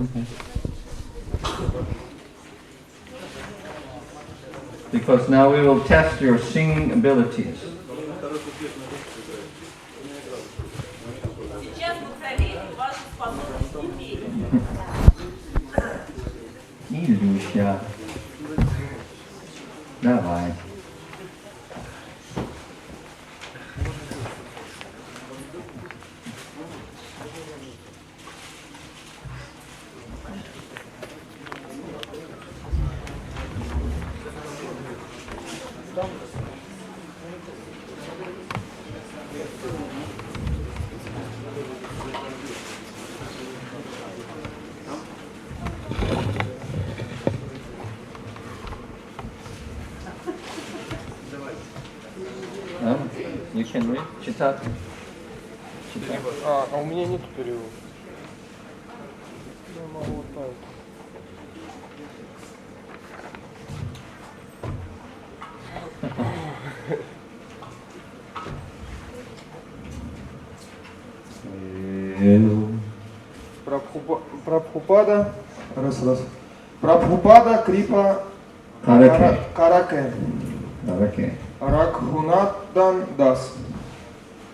Okay. Because now we will test your singing abilities. Илюша, давай. You can read? Читать. А у меня нет перевода. Я могу вот так. Прабхупада. Раз. Прабхупада Крипа Караке. Рагхунатдан Дас.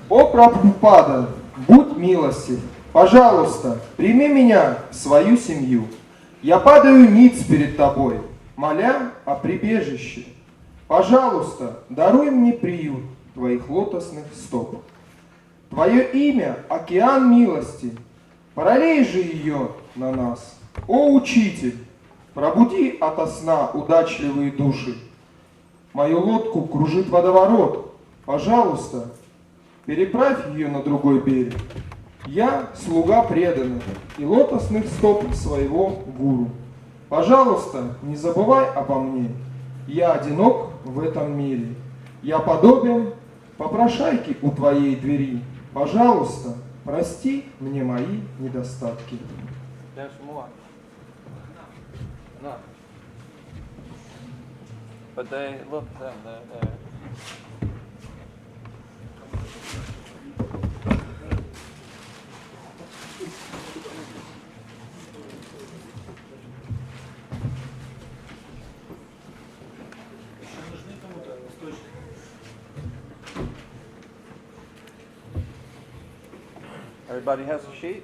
О Прабхупада, будь милостив, пожалуйста, прими меня в свою семью. Я падаю ниц перед тобой, моля о прибежище. Пожалуйста, даруй мне приют твоих лотосных стоп. Твое имя — океан милости, пролей же ее на нас. О учитель, пробуди ото сна удачливые души. Мою лодку кружит водоворот. Пожалуйста, переправь ее на другой берег. Я слуга преданных и лотосных стоп своего гуру. Пожалуйста, не забывай обо мне. Я одинок в этом мире. Я подобен попрошайке у твоей двери. Пожалуйста, прости мне мои недостатки. But they look them. Everybody has a sheet?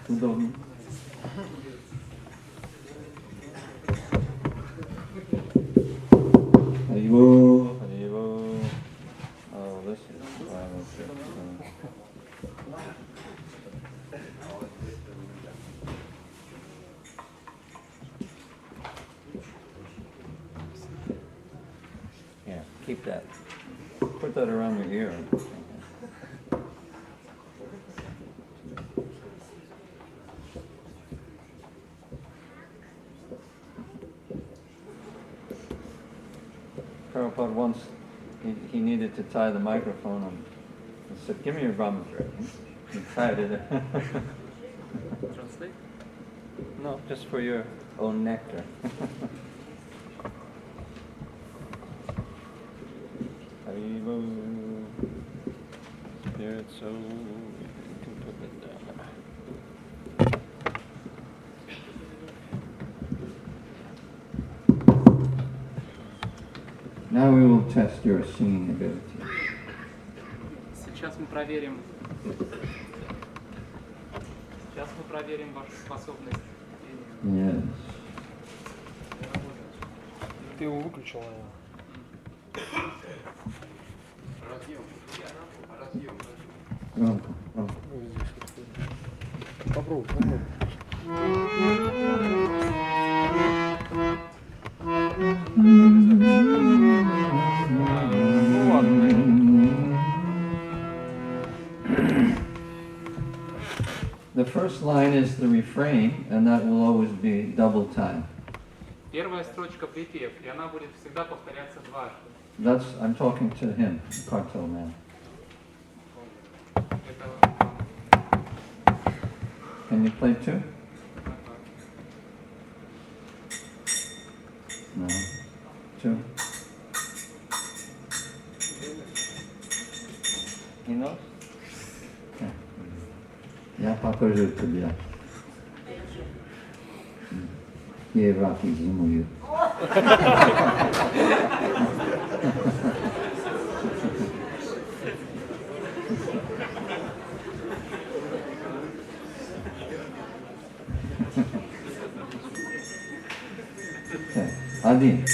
Удобно. Харибол. Oh, this is final trip. Yeah, keep that. Put that around your ear. Prabhupada once, he needed to tie the microphone and he said, give me your Brahma thread. He tied it. Translate? No, just for your own nectar. Haribo, spirit soul, you can put it down. Now we will test your singing ability. Сейчас мы проверим вашу способность. Yes. Ты его выключил, наверное. Громко. Попробуй. The first line is the refrain, and that will always be double time. Первая строчка припев, и она будет всегда повторяться дважды. I'm talking to him, the cartel man. Can you play two? No. Two. He knows? Okay. Я покажу тебе. Я раки зимую. Один.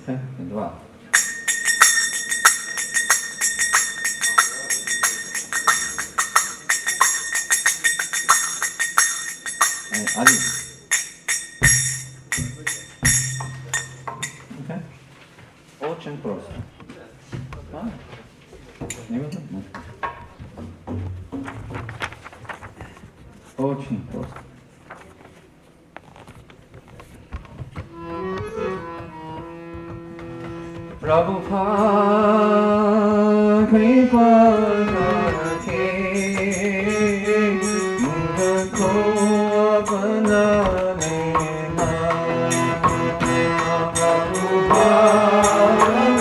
Okay. Два. Один. Okay. Очень просто. Не видно? Очень просто. Prabhupada Kripa Karake Mungako Apana Neha Prabhupada Kripa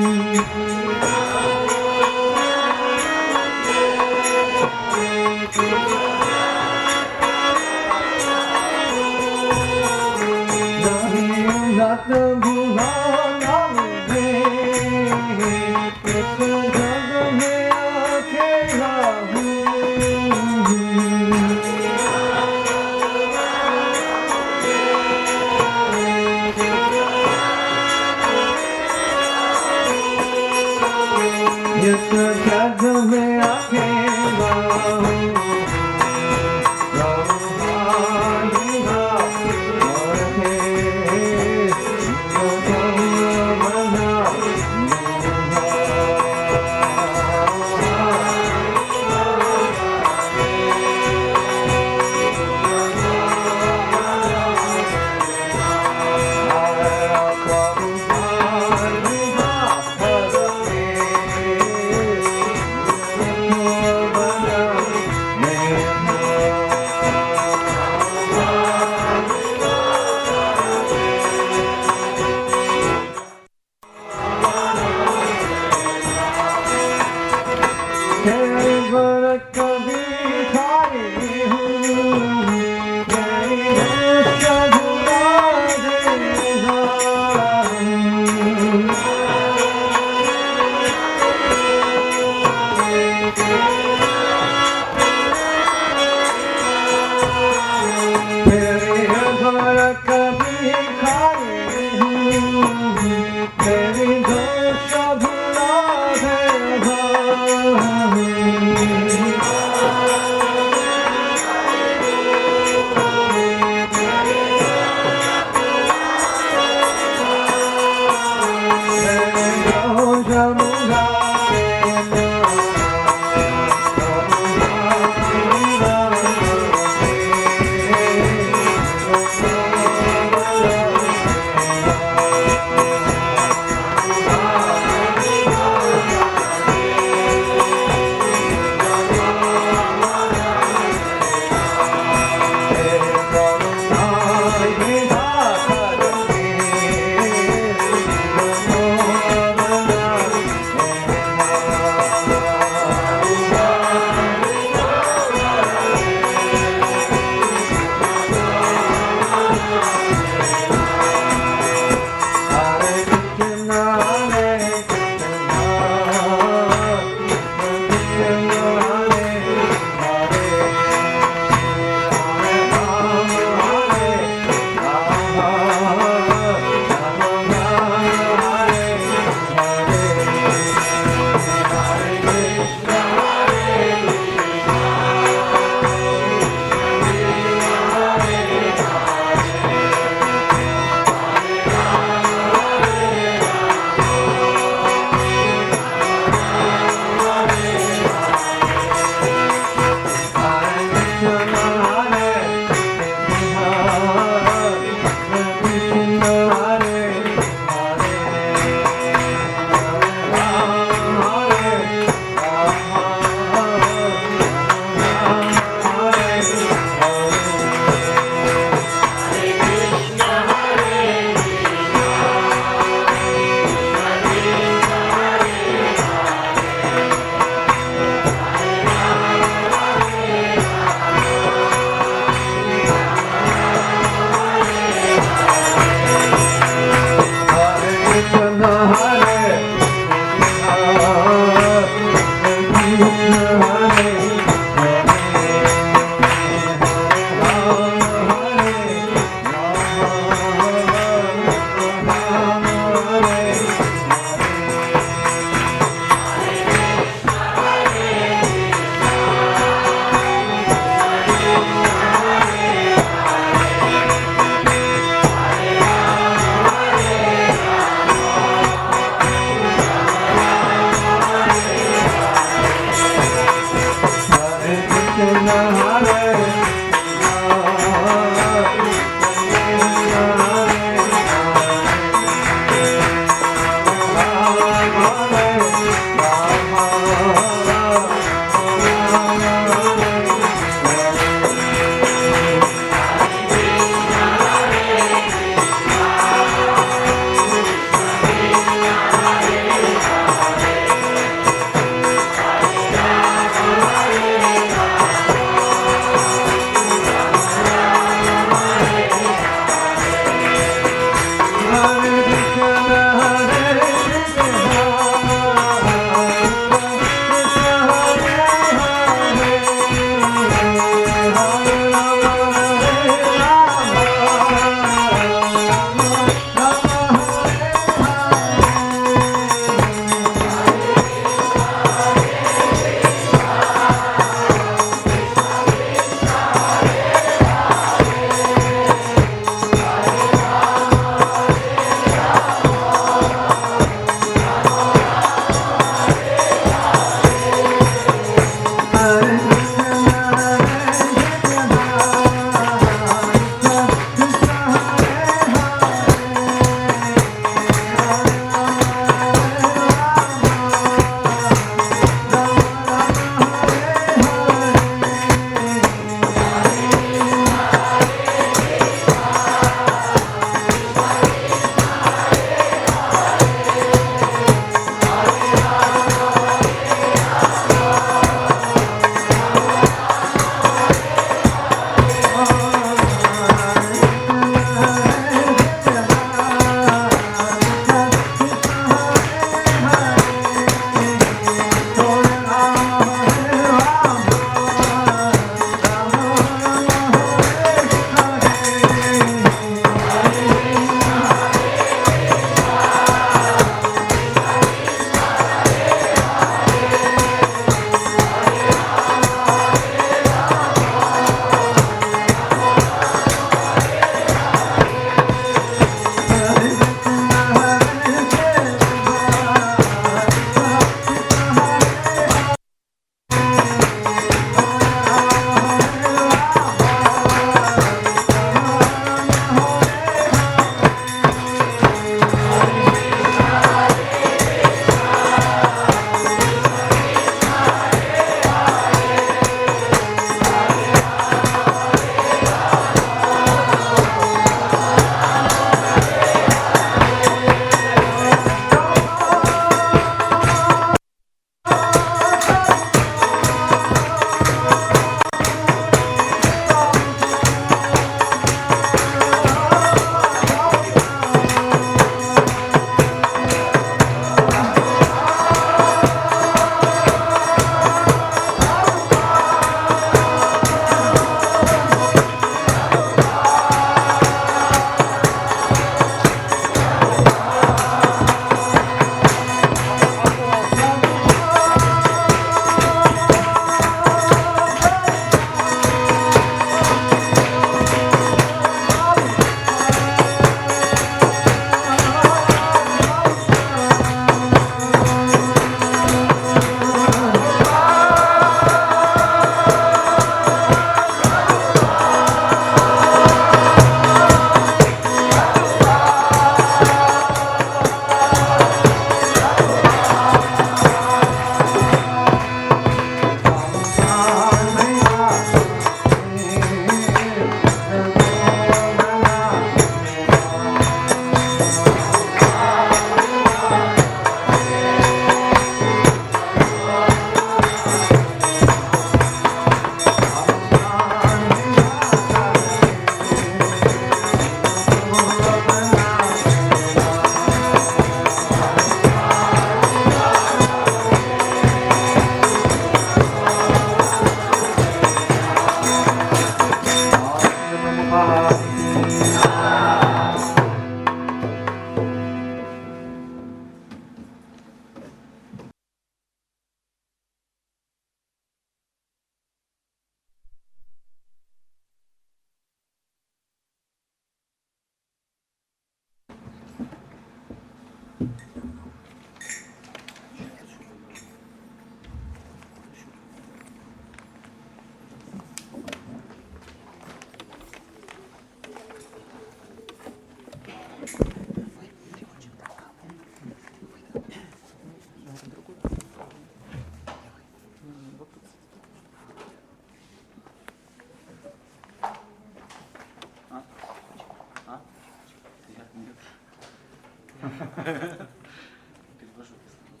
Перевожу кислород.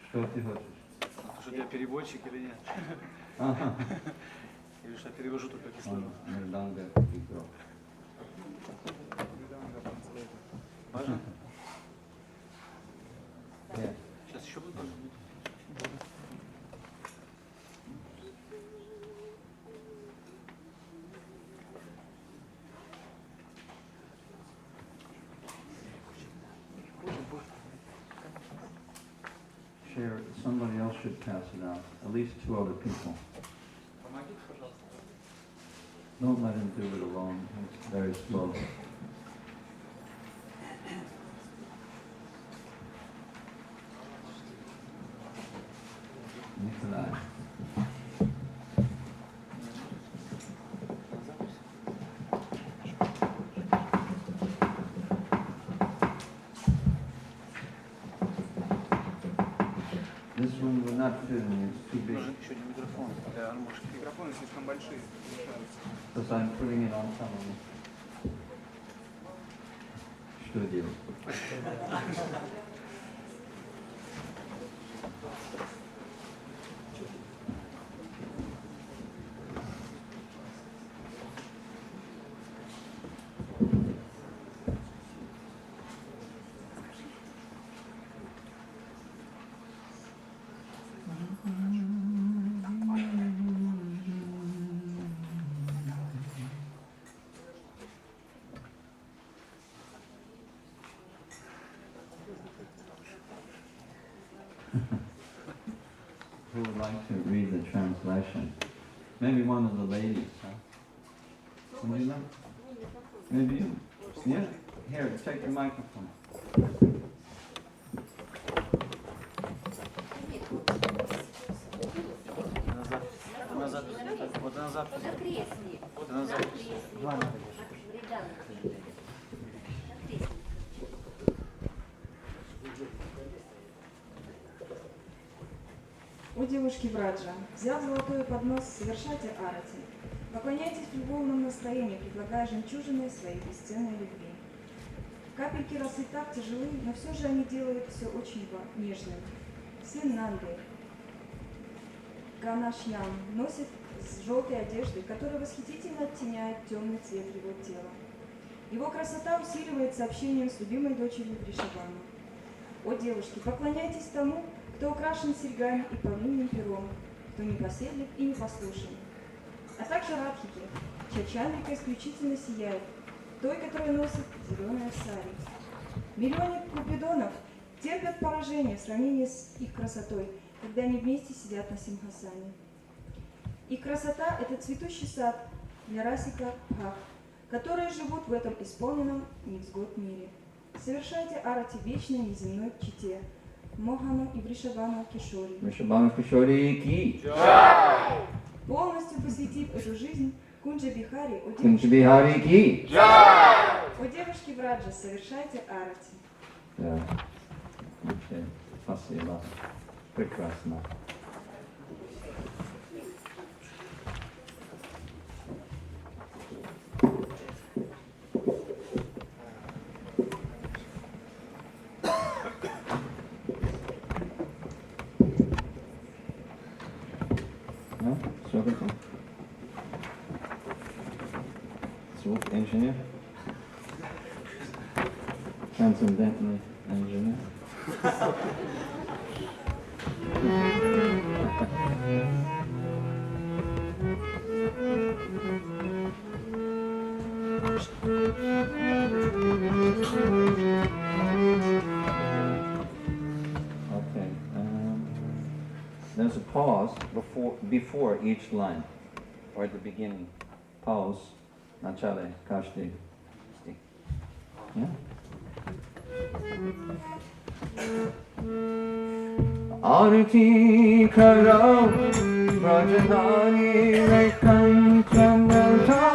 Что ты хочешь? Что я переводчик или нет? Ага. Или что я перевожу только кислород? Мирданга игрок. Важно? Нет. Сейчас еще будет? Share, somebody else should pass it out. At least 2 other people. Помогите, пожалуйста. Don't let him do it alone. It's very slow. Nikolai. This one will not fit in, it's too big. Нужен еще один микрофон для армошки. Микрофоны слишком большие, мешаются. Because I'm putting it on some of them. Что делать? Who would like to read the translation? Maybe one of the ladies, huh? Would you like? Maybe you? Yeah? Here, take the microphone. Назад. Вот назад. Вот назад. Ладно. О девушки Враджа, взяв золотой поднос, совершайте арати. Поклоняйтесь в любовном настроении, предлагая жемчужины своей бесценной любви. Капельки росы так тяжелы, но все же они делают все очень нежным. Сын Нанды, Ганашьям, носит с желтой одеждой, которая восхитительно оттеняет темный цвет его тела. Его красота усиливается общением с любимой дочерью Вришабханы. О девушки, поклоняйтесь тому, кто украшен серьгами и павлиним пером, кто непоседлив и непослушен. А также радхики, чья чандрика исключительно сияет, той, которая носит зеленое сари. Миллионы купидонов терпят поражение в сравнении с их красотой, когда они вместе сидят на симхасане. Их красота – это цветущий сад для расика бхак, которые живут в этом исполненном невзгод мире. Совершайте арати вечной неземной чите, Мохану и Вришабхану Кишори. Вришабхану Кишори ки. Полностью посвятив эту жизнь Кунджа Бихари, Кунджа Бихари ки. о девушки Враджа, совершайте арати. Да. Окей. Спасибо. Прекрасно. No? Sorry. Звук engineer. Transcendentally engineer. Okay. There's a pause before each line, or at the beginning. Pause. Начале каждый стих. Yeah? Arati karo Rajadani Rekan Chandratari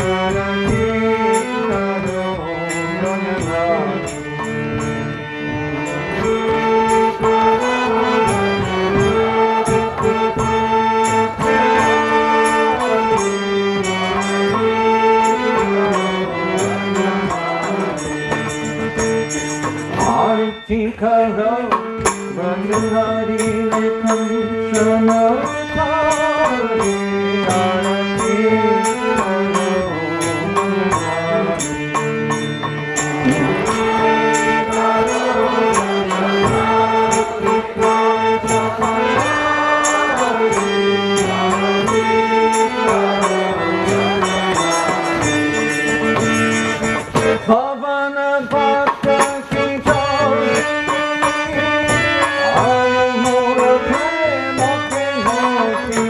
Arati karo Rajadani Arti karo Bandhari Kanchana Kari Arti Bhavana Bhakta Kinchar Amura Prema Kinoti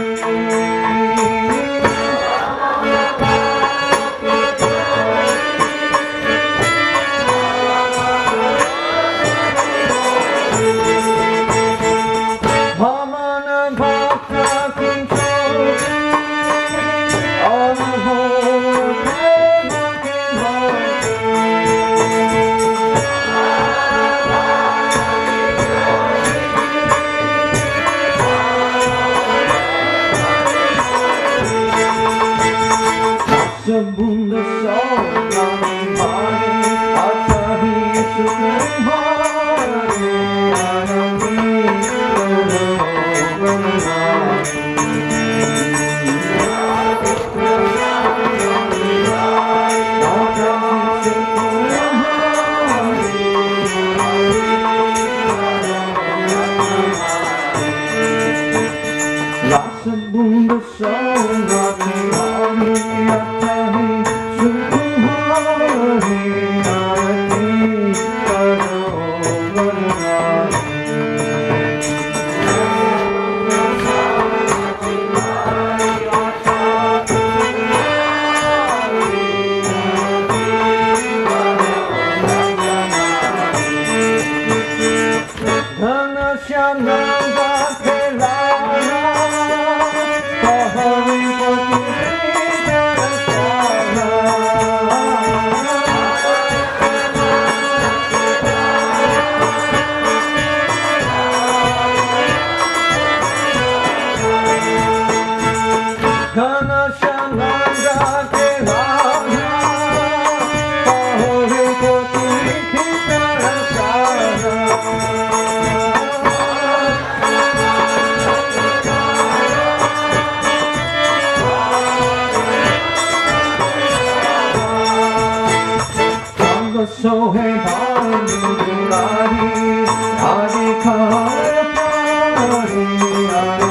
Bhavana Bhakta Kinchar Amura Prema Kinoti Sabunda Saurani Mani Achahi Sukumari Arami Sabunda Saurani Mani Achahi Sukumari Arati Dhana Shananda Kelana Pahari Pati Darasana Dhana Shananda Kelana Pahari Pati Darasana Sohe Bhanu Durari Adi Kare Pari Adi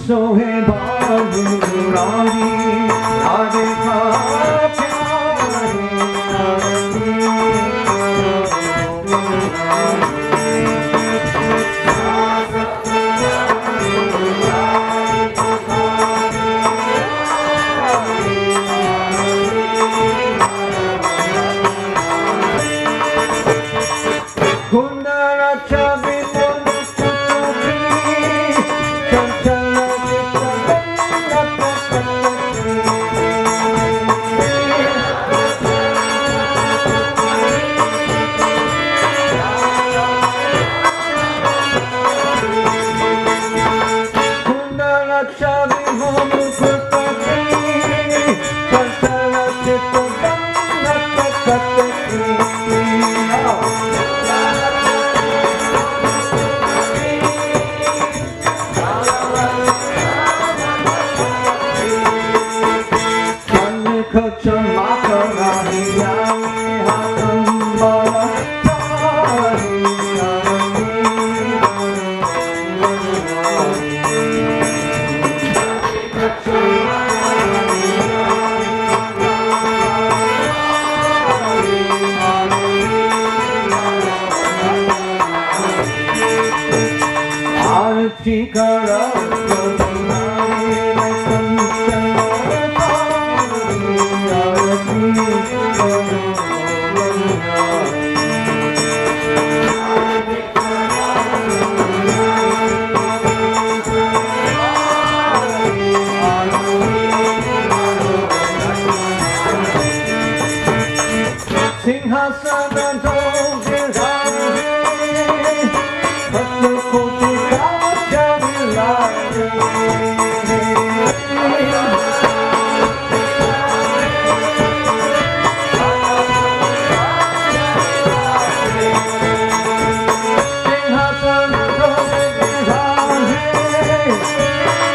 Sohe Bhanu Durari Adi Kare Kundara Chabi Monu Kutuki Chanchala Jita Kundara Chabi Monu Kutuki Chanchala Jita Sing सिंहासन जोगिराजे भक्त कोटि काचर लागे सिंहासन जोगिराजे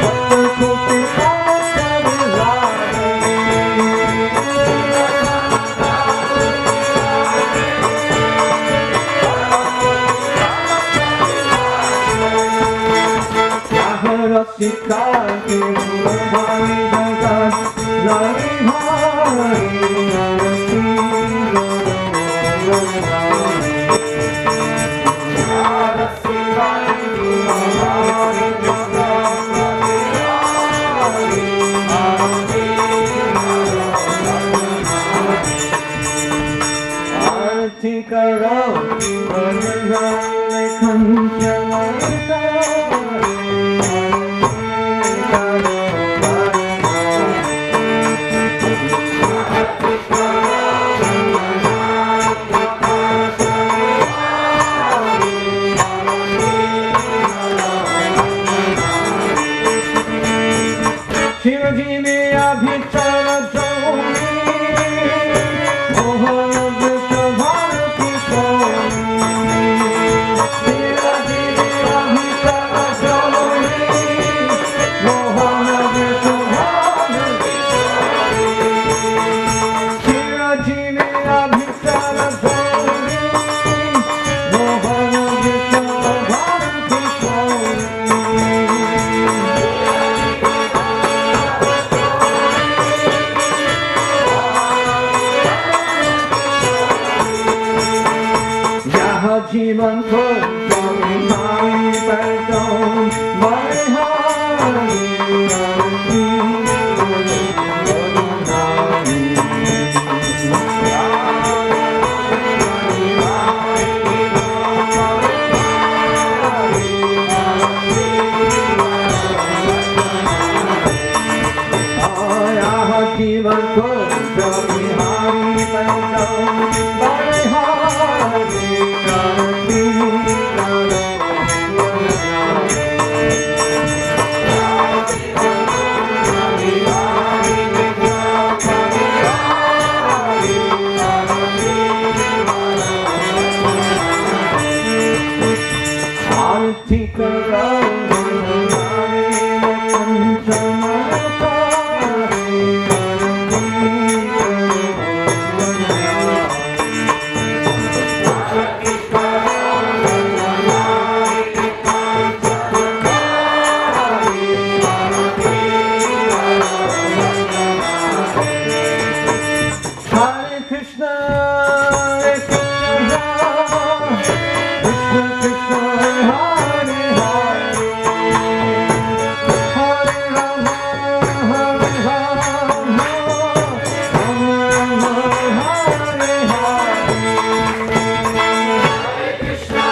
भक्त कोटि काचर लागे शिकार के भाई जगत लड़ी भाई आरती करो लेखन चलाता शिवजी ने अभिचर जोगी मोहन विश्वभार की सोनी शिवजी ने अभिचर जोगी मोहन विश्वभार की सोनी शिवजी ने अभिचर जोगी मोहन विश्वभार की सोनी जीवन को माई बैठो माई हारी जीवन को बिहारी बैठो माई हारी आरती करो Hare Krishna, Hare Krishna, Krishna Krishna, Hare Hare, Hare Rama, Hare Rama, Rama Rama, Hare Hare. Hare Krishna,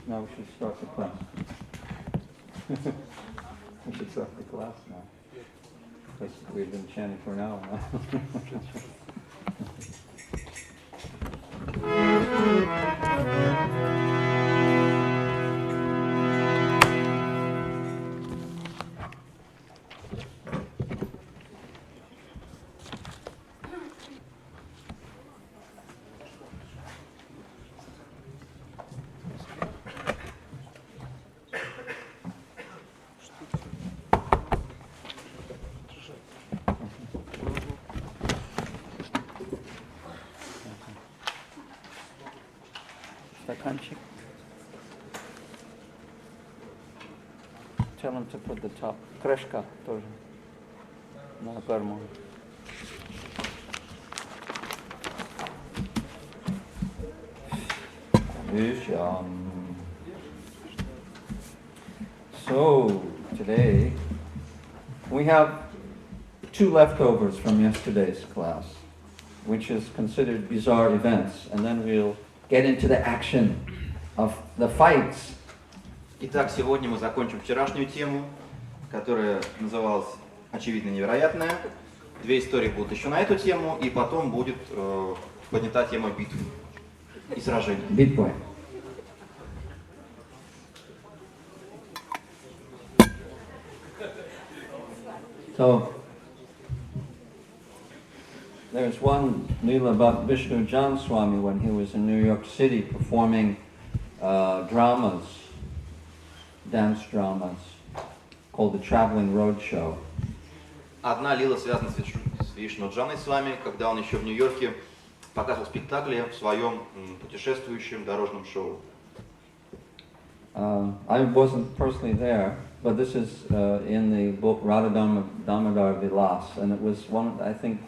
Now we should start the class. We should start the class now. Because we've been chanting for an hour now. стаканчик. Tell him to put the top. Крышка тоже. На корму. So, today, we have 2 leftovers from yesterday's class, which is considered bizarre events, and then we'll get into the action of the fights. Итак, сегодня мы закончим вчерашнюю тему, которая называлась «Очевидное, невероятное». 2 истории будут еще на эту тему, и потом будет поднята тема битв и сражений. Битва. So, there's one Leela about Vishnu Jan Swami when he was in New York City performing dramas, dance dramas, called the Traveling Road Show. Одна лила связана с Вишну Джаной с вами, когда он еще в Нью-Йорке показывал спектакли в своем путешествующем дорожном шоу. I wasn't personally there, but this is in the book Radha Damodar Vilas, and it was one, I think,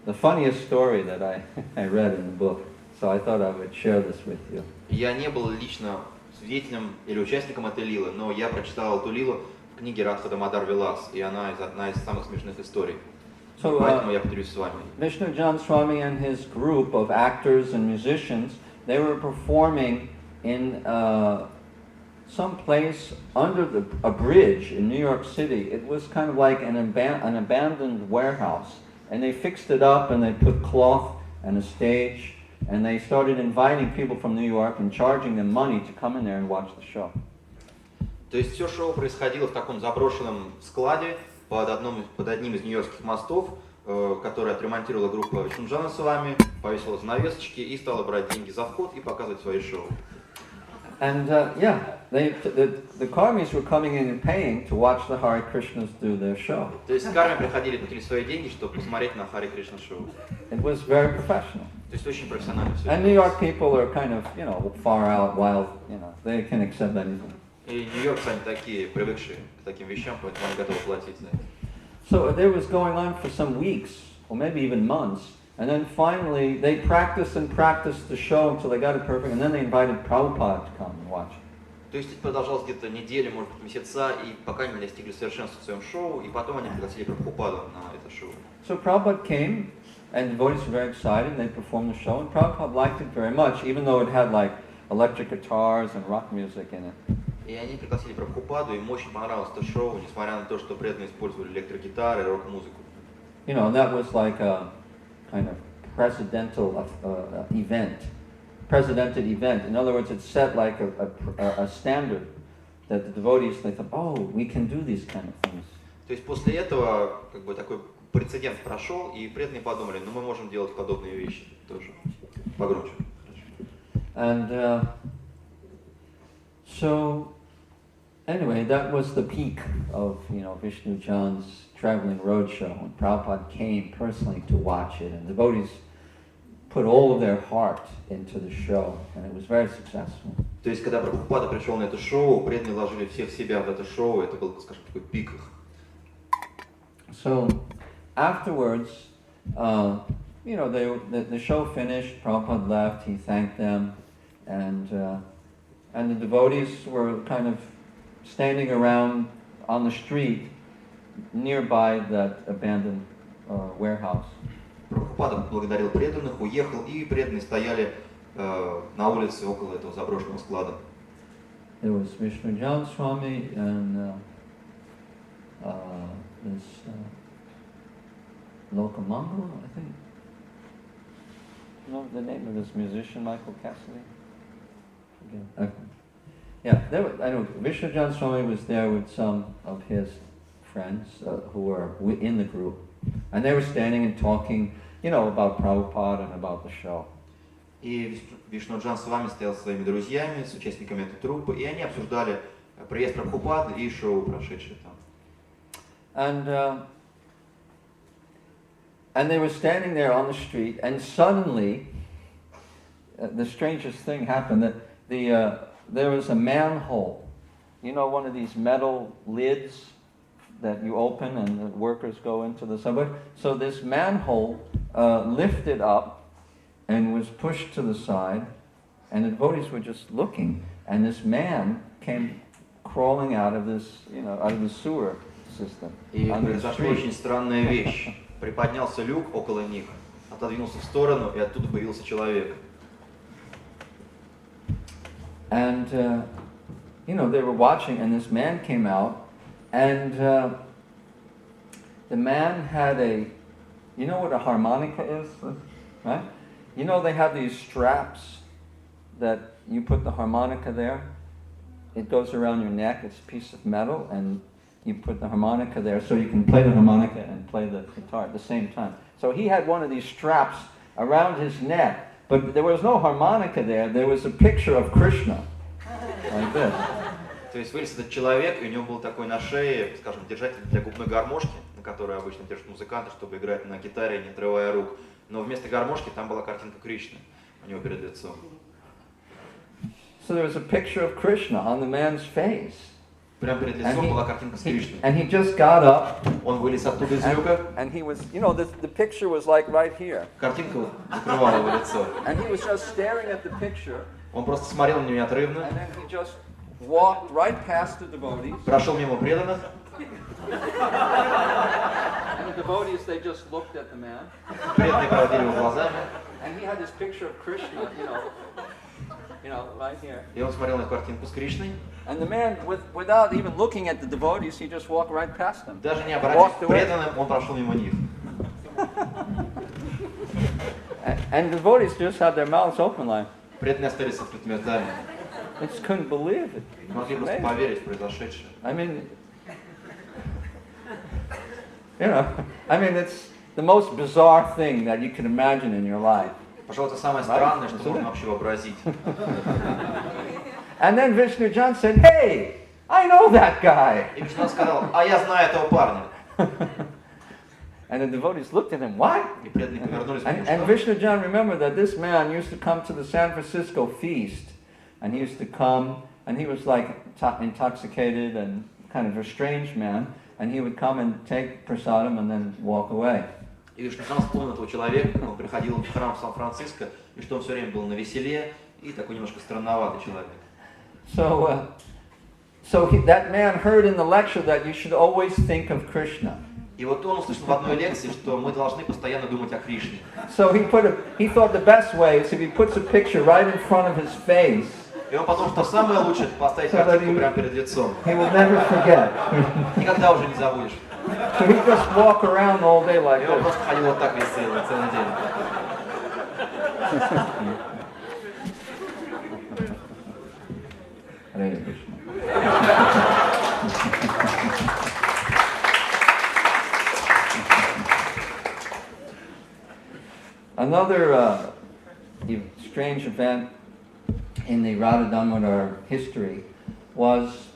the funniest story that I read in the book, so I thought I would share this with you. Я не был лично свидетелем или участником этой лилы, но я прочитал эту лилу в книге Радха Дамодар Вилас, и она одна из самых смешных историй. So, поэтому я поделюсь с вами. Vishnu Jan Swami and his group of actors and musicians, they were performing in some place under a bridge in New York City. It was kind of like an abandoned warehouse. And they fixed it up and they put cloth and a stage and they started inviting people from New York and charging them money to come in there and watch the show. То есть все шоу происходило в таком заброшенном складе под одним из нью-йоркских мостов, который отремонтировала группа Вишну Джана с вами, повесила занавесочки и стала брать деньги за вход и показывать свои шоу. And the karmis were coming in and paying to watch the Hare Krishnas do their show. То есть карми приходили, платили свои деньги, чтобы посмотреть на Харе Кришна шоу. It was very professional. То есть очень профессионально все. And New York people are kind of, far out, wild, they can accept anything. И нью-йоркцы они такие, привыкшие к таким вещам, поэтому они готовы платить за это. So there was going on for some weeks, or maybe even months. And then finally, they practiced the show until they got it perfect, and then they invited Prabhupada to come and watch it. То есть это продолжалось где-то неделю, может быть, месяца, и пока не достигли совершенства в своем шоу, и потом они пригласили Прабхупаду на это шоу. So Prabhupada came, and devotees were very excited, and they performed the show, and Prabhupada liked it very much, even though it had like electric guitars and rock music in it. И они пригласили Прабхупаду, им очень понравилось это шоу, несмотря на то, что преданные использовали электрогитары и рок-музыку. And that was like a kind of presidential presidented event. In other words, it set like a standard that the devotees, they thought, oh, we can do these kind of things. То есть после этого как бы такой прецедент прошел, и преданные подумали, мы можем делать подобные вещи тоже. Погромче. And so, anyway, that was the peak of Vishnu Jan's traveling roadshow. When Prabhupada came personally to watch it, and devotees put all of their heart into the show, and it was very successful. То есть, когда Прабхупада пришел на это шоу, преданные вложили всех себя в это шоу, это был, скажем, такой пик их. So, afterwards, the show finished. Prabhupada left. He thanked them, and the devotees were kind of standing around on the street nearby that abandoned warehouse. Прабхупада благодарил преданных, уехал, и преданные стояли на улице около этого заброшенного склада. There was Vishnu Jan Swami and this Lokamangal, I think. You know the name of this musician, Michael Cassidy? Okay. Yeah, I know Vishnu Jan Swami was there with some of his friends who were in the group, and they were standing and talking, about Prabhupada and about the show. И Вишну Джан с вами стоял со своими друзьями, с участниками этой труппы, и они обсуждали приезд Прабхупады и шоу, прошедшее там. And they were standing there on the street, and suddenly, the strangest thing happened, that there was a manhole. You know, one of these metal lids that you open and the workers go into the subway? So this manhole lifted up and was pushed to the side, and the devotees were just looking, and this man came crawling out of this, out of the sewer system. И произошла очень странная вещь. Приподнялся люк около них, отодвинулся в сторону, и оттуда появился человек. And, they were watching, and this man came out, and the man had you know what a harmonica is, right? You know they have these straps that you put the harmonica there. It goes around your neck, it's a piece of metal, and you put the harmonica there so you can play the harmonica and play the guitar at the same time. So he had one of these straps around his neck, but there was no harmonica there was a picture of Krishna, like this. То есть вылез этот человек, и у него был такой на шее, скажем, держатель для губной гармошки, на которой обычно держат музыканты, чтобы играть на гитаре, не отрывая рук. Но вместо гармошки там была картинка Кришны у него перед лицом. So there was a picture of Krishna on the man's face. Прямо перед лицом была картинка с Кришной. And he just got up. Он вылез оттуда из люка. And he was, the picture was like right here. Картинка закрывала его лицо. And he was just staring at the picture. Он просто смотрел на нее неотрывно. And then he just walked right past the devotees. Прошел мимо преданных. And the devotees, they just looked at the man. Преданные проводили его глазами. And he had this picture of Krishna, right here. И он смотрел на картинку с Кришной. And the man, without even looking at the devotees, he just walked right past them. Даже не обратившись к преданным, он прошел мимо них. And the devotees just had their mouths open like. Преданные остались с открытыми ртами. They just couldn't believe it. Не могли просто поверить в произошедшее. I mean, it's the most bizarre thing that you can imagine in your life. Пожалуй, это самое странное, что можно вообще вообразить. And then Vishnu Jan said, "Hey, I know that guy." И Вишну сказал: "А я знаю этого парня." And the devotees looked at him. What? И преданные повернулись к нему. And Vishnu Jan remembered that this man used to come to the San Francisco feast, and he used to come, and he was like intoxicated and kind of a strange man, and he would come and take prasadam and then walk away. И Вишну Jan вспомнил этого человека, он приходил в храм Сан-Франциско, и что он все время был на веселе, и такой немножко странноватый человек. So that man heard in the lecture that you should always think of Krishna. И вот он услышал в одной лекции, что мы должны постоянно думать о Кришне. So he thought the best way is if he puts a picture right in front of his face. И он подумал, что самое лучшее это поставить картинку прямо перед лицом. He will never forget. Никогда уже не забудешь. So he just walk around all day like И он this. просто ходил вот так весь целый день. Hare Krishna. Another strange event in the Radha Damodar history was,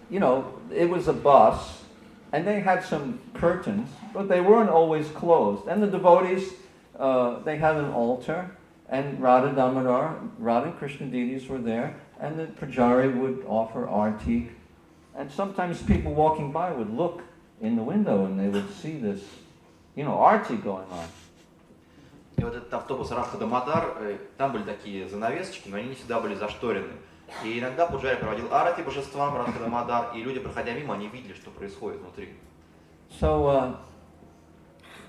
it was a bus, and they had some curtains, but they weren't always closed. And the devotees, they had an altar, and Radha Damodar, Radha and Krishna deities were there, and the pujari would offer arti. And sometimes people walking by would look in the window, and they would see this, arti going on. И вот этот автобус Радха Дамодар, там были такие занавесочки, но они не всегда были зашторены. И иногда пуджари проводил арати божествам Радха Дамодар, и люди, проходя мимо, они видели, что происходит внутри. So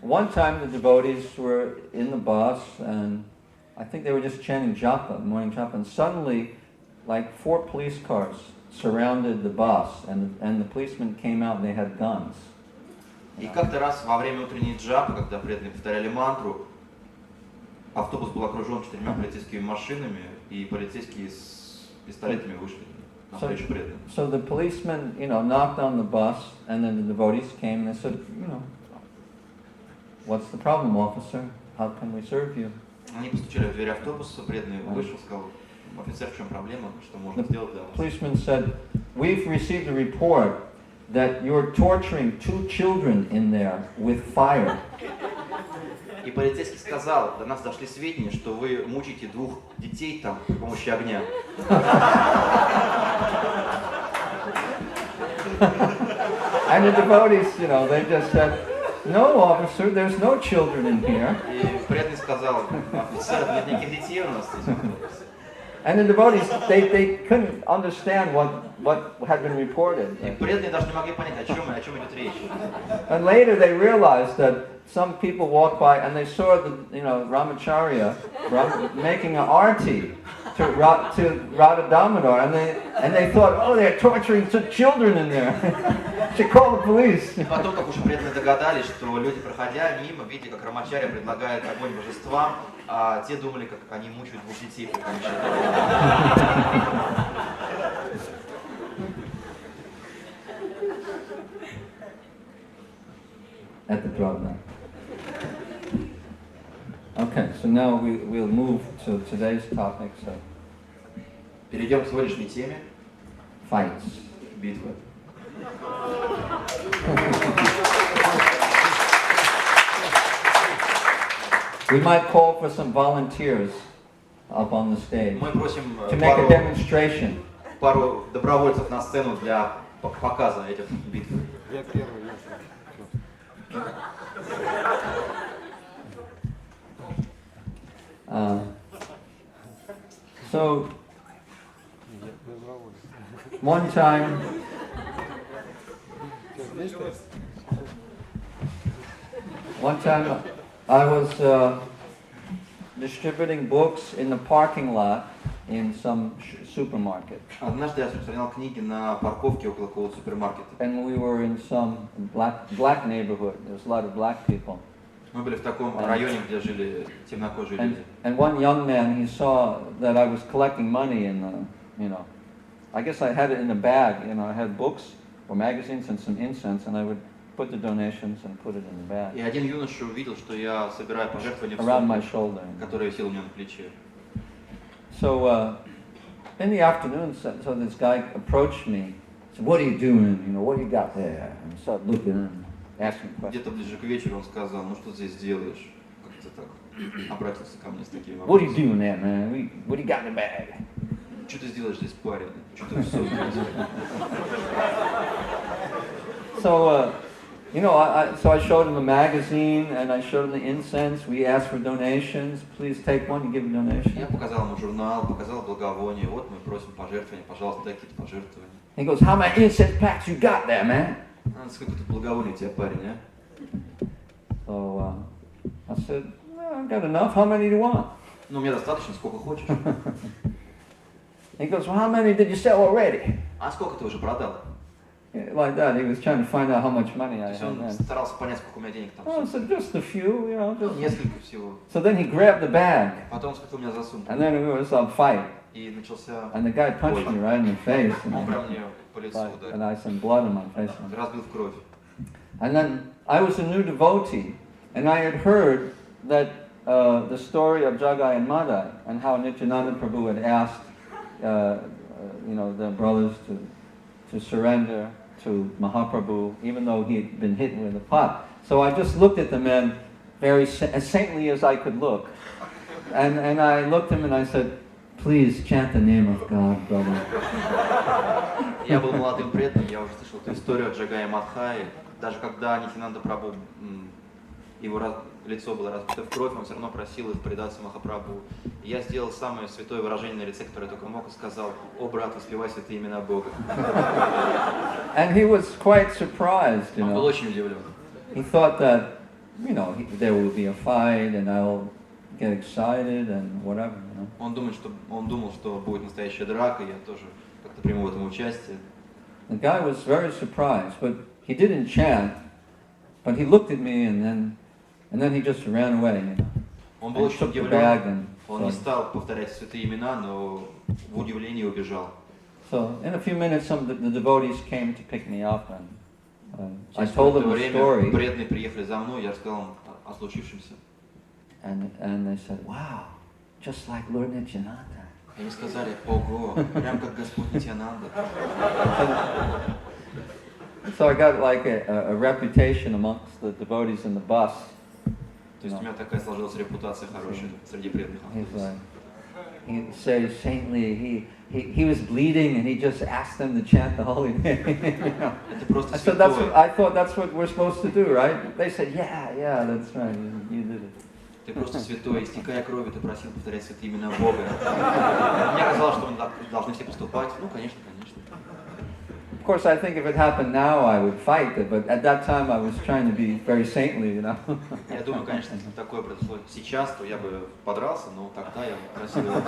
one time the devotees were in the bus, and I think they were just chanting japa, morning japa, and suddenly, like 4 police cars surrounded the bus, and the policemen came out, and they had guns. И как-то раз во время утренней джапы, когда преданные повторяли мантру, автобус был окружен 4 полицейскими машинами, и полицейские с пистолетами вышли навстречу преданным. So the policemen, knocked on the bus, and then the devotees came and they said, what's the problem, officer? How can we serve you? Они постучали в дверь автобуса, преданный вышел, сказал: "Офицер, в чем проблема? Что можно сделать для вас?" The policeman said, "We've received a report that you're torturing 2 children in there with fire." И полицейский сказал, до нас дошли сведения, что вы мучаете 2 детей там при помощи огня. And the devotees, they just said, no, officer, there's no children in here. И преданный сказал, офицер, нет никаких детей у нас здесь. And the devotees, they couldn't understand what had been reported. И преданные даже не могли понять, о чем идет речь. And later they realized that some people walked by and they saw the, Ramacharya making an arti to Radha Damodar, and they thought, oh, they're torturing some children in there. Should call the police. И потом, как уже преданные догадались, что люди, проходя мимо, видели, как Рамачарья предлагает огонь божествам, а те думали, как они мучают 2 детей при помощи At the drug now. Okay, so now we'll move to today's topic, so Перейдем к сегодняшней теме. fights. Битвы. We might call for some volunteers up on the stage Мы просим to make a demonstration. пару добровольцев на сцену для показа этих битв. Я первый, So, one time, I was distributing books in the parking lot in some supermarket. Однажды я распространял книги на парковке около какого-то супермаркета. And we were in some black neighborhood. There's a lot of black people. Мы были в таком районе, где жили темнокожие люди. And one young man, he saw that I was collecting money in I guess I had it in a bag. I had books or magazines and some incense, and I would put the donations and put it in the bag. И один юноша увидел, что я собираю пожертвования в Around my сумку, shoulder. которая висела у меня на плече. So in the afternoon, so this guy approached me. Said, "What are you doing? What do you got there?" And started looking and asking questions. Где-то ближе к вечеру он сказал, ну что ты здесь делаешь? Как-то так обратился ко мне с такими What are you вопросами. doing there, man? What do you got in the bag? Что ты сделаешь здесь, парень? Что ты в сумке? So so I showed him a magazine and I showed him the incense. We asked for donations. Please take one and give a donation. Я показал ему журнал, показал благовоние. Вот мы просим пожертвования, пожалуйста, дай какие-то пожертвования. He goes, "How many incense packs you got there, man?" Сколько тут благовоний у тебя, парень, а? So I said, "Well, I've got enough. How many do you want?" Ну, мне достаточно, сколько хочешь. He goes, "Well, how many did you sell already?" А сколько ты уже продал? Like that. He was trying to find out how much money То I есть had он then. старался понять, сколько у меня денег там. Oh, so just a few, Ну, just. несколько всего. So then he grabbed the bag, Потом схватил меня за сумку. and then it was a fight. И начался... And the guy punched me right in the face, Он прям мне по лицу and ударил. I had some blood on my face. Разбил в кровь. And then I was a new devotee, and I had heard that the story of Jagai and Madai, and how Nityananda Prabhu had asked, the brothers to surrender to Mahaprabhu, even though he had been hit with a pot. So I just looked at the men very as saintly as I could look. And I looked at him and I said, "Please chant the name of God, brother." Я был молодым преданным, я уже слышал эту историю от Джагая Мадхаи. Даже когда Нитянанда Прабху, его лицо было разбито в кровь, он все равно просил их предаться Махапрабху. И я сделал самое святое выражение на лице, которое я только мог, и сказал: «О, брат, воспевай святые имена Бога». And he was quite surprised, Он был очень удивлен. He thought that, there will be a fight and I'll get excited and whatever, Он думал, что будет настоящая драка, и я тоже как-то приму в этом участие. The guy was very surprised, but he didn't chant, but he looked at me and then he just ran away, Он был and очень took the bag удивлен. and Он не стал повторять святые имена, но в удивлении убежал. so in a few minutes some of the devotees came to pick me up and I Через told them какое-то the время story преданные приехали за мной, я рассказал им о случившемся. and they said, "Wow, just like Lord Nityananda." И они сказали: «Ого, прям как Господь Нитянанда». So I got like a reputation amongst the devotees in the bus. То То есть у меня такая сложилась репутация хорошая среди преданных. He's like, he says saintly, he was bleeding and he just asked them to chant the holy name. You know? Это просто I said, that's what, святое. I thought that's what we're supposed to do, right? They said, yeah, that's right, you did it. Ты просто святой, истекая кровью, ты просил повторять святые имена Бога. Мне казалось, что мы так должны все поступать. Ну, конечно, конечно. Of course, I think if it happened now, I would fight it, but at that time I was trying to be very saintly, you know. Я думаю, конечно, если бы такое произошло сейчас, то я бы подрался, но тогда я просил его.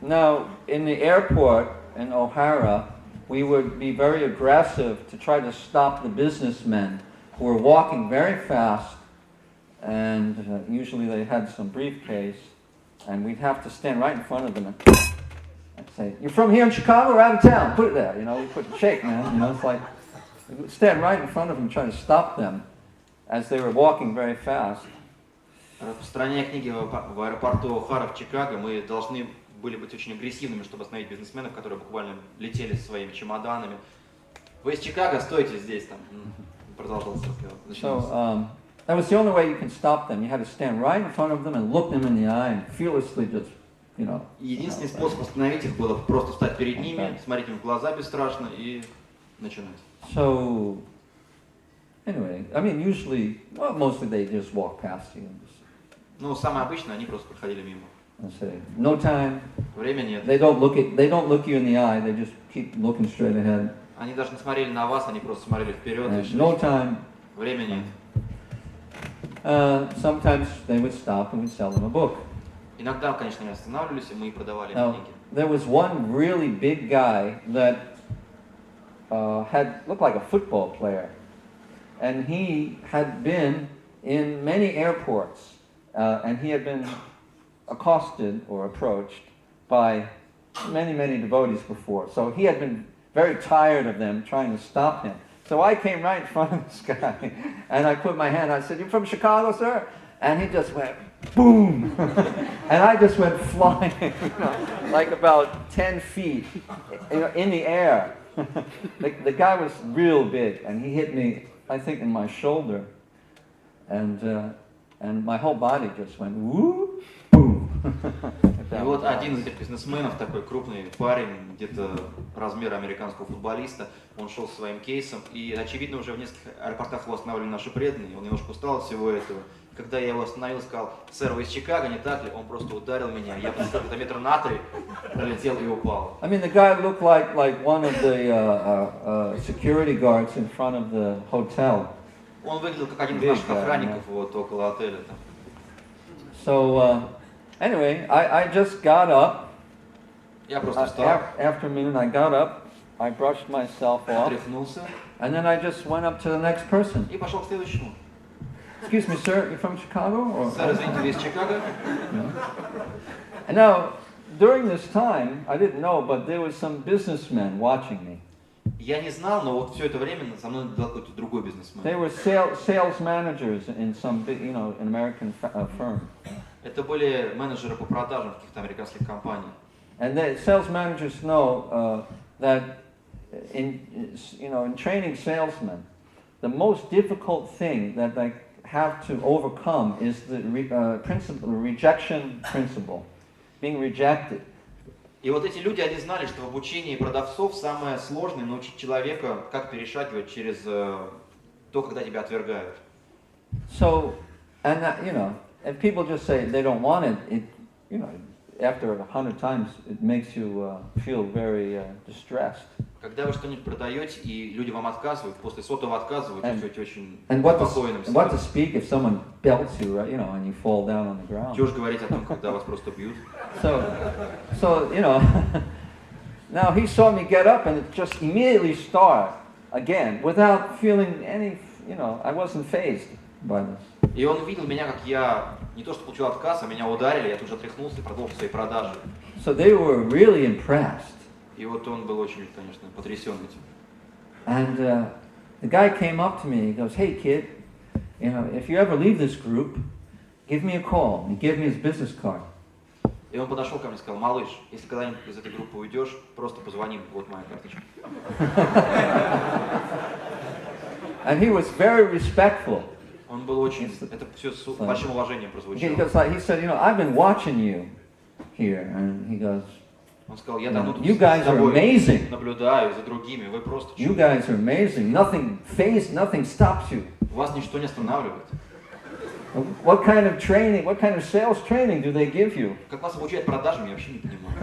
Now, in the airport in O'Hara, we would be very aggressive to try to stop the businessmen who were walking very fast, and usually they had some briefcase, and we'd have to stand right in front of them and say, "You're from here in Chicago or out of town? Put it there." You know, we put shake, man. You know, it's like we would stand right in front of them trying to stop them as they were walking very fast. Распространяя книги в аэропорту О'Хара в Чикаго, мы должны были быть очень агрессивными, чтобы остановить бизнесменов, которые буквально летели со своими чемоданами. Вы из Чикаго, стойте здесь там. Продолжался разговор. So that was the only way you can stop them. You had to stand right in front of them and look them in the eye and fearlessly just, you know. Единственный способ остановить их было просто встать перед ними, смотреть им в глаза бесстрашно и начинать. So anyway, I mean, usually, well, mostly they just walk past you and just Ну, самое обычное, они просто проходили мимо. and say, "No time." Время нет. They don't look you in the eye. They just keep looking straight ahead. Они даже не смотрели на вас, они просто смотрели вперед. And И шли. no time. Время нет. Sometimes they would stop and we'd sell them a book. Иногда, конечно, они останавливались, и мы продавали им Now, книги. there was one really big guy that had looked like a football player, and he had been in many airports, and he had been accosted or approached by many devotees before. So he had been very tired of them trying to stop him. So I came right in front of this guy, and I put my hand. I said, "You from Chicago, sir?" And he just went boom, and I just went flying, you know, like about 10 feet, you know, in the air. The guy was real big, and he hit me, I think, in my shoulder, and my whole body just went woo, boom. И вот один из этих бизнесменов, такой крупный парень, где-то размера американского футболиста, он шел со своим кейсом, и, очевидно, уже в нескольких аэропортах его останавливали наши преданные, он немножко устал от всего этого. Когда я его остановил, сказал: "Сэр, вы из Чикаго, не так ли?" Он просто ударил меня, я просто где-то метра на 3 пролетел и упал. I mean, the guy looked like one of the security guards in front of the hotel. Он выглядел как один из наших охранников вот около отеля там. So anyway, I just got up. Я просто встал, After a minute, I got up. I brushed myself off, тряхнулся and then I just went up to the next person. и пошел к следующему. Excuse me, sir, you're from Chicago? Or? Сэр, извините, вы из Чикаго? And now, during this time, I didn't know, but there was some businessmen watching me. Я не знал, но вот все это время со мной был какой-то другой бизнесмен. They were sales managers in some big, you know, an American firm. Это были менеджеры по продажам в каких-то американских компаниях. And the sales managers know that in training salesmen, the most difficult thing that they have to overcome is the rejection principle, being rejected. И вот эти люди, они знали, что в обучении продавцов самое сложное научить человека, как перешагивать через то, когда тебя отвергают. So, and you know, if people just say they don't want it, you know, after 100 times, it makes you feel very distressed. Когда вы что-нибудь продаете, и люди вам отказывают, после сотого отказа вы чувствуете очень And спокойным. what to speak if someone belts you, right? You know, and you fall down on the ground. Чего же говорить о том, когда вас просто бьют? So you know, now he saw me get up and it just immediately start again without feeling any, you know, I wasn't fazed by this. И он видел меня, как я не то что получил отказ, а меня ударили, я тут же отряхнулся и продолжил свои продажи. So they were really impressed. И вот он был очень, конечно, потрясен этим. And the guy came up to me, he goes, "Hey kid, you know, if you ever leave this group, give me a call." He gave me his business card. И И он подошел ко мне и сказал: малыш, если когда-нибудь из этой группы уйдешь, просто позвони, вот моя карточка. And he was very respectful. Он был очень, это все с большим уважением прозвучало. He said, you know, I've been watching you here, and he goes, Он сказал: я давно тут you guys за are тобой amazing. наблюдаю, за другими, вы просто You чудо. guys are amazing. Nothing stops you. Вас ничто не останавливает. What kind of training, what kind of sales training do they give you? Как вас обучают продажам, я вообще не понимаю.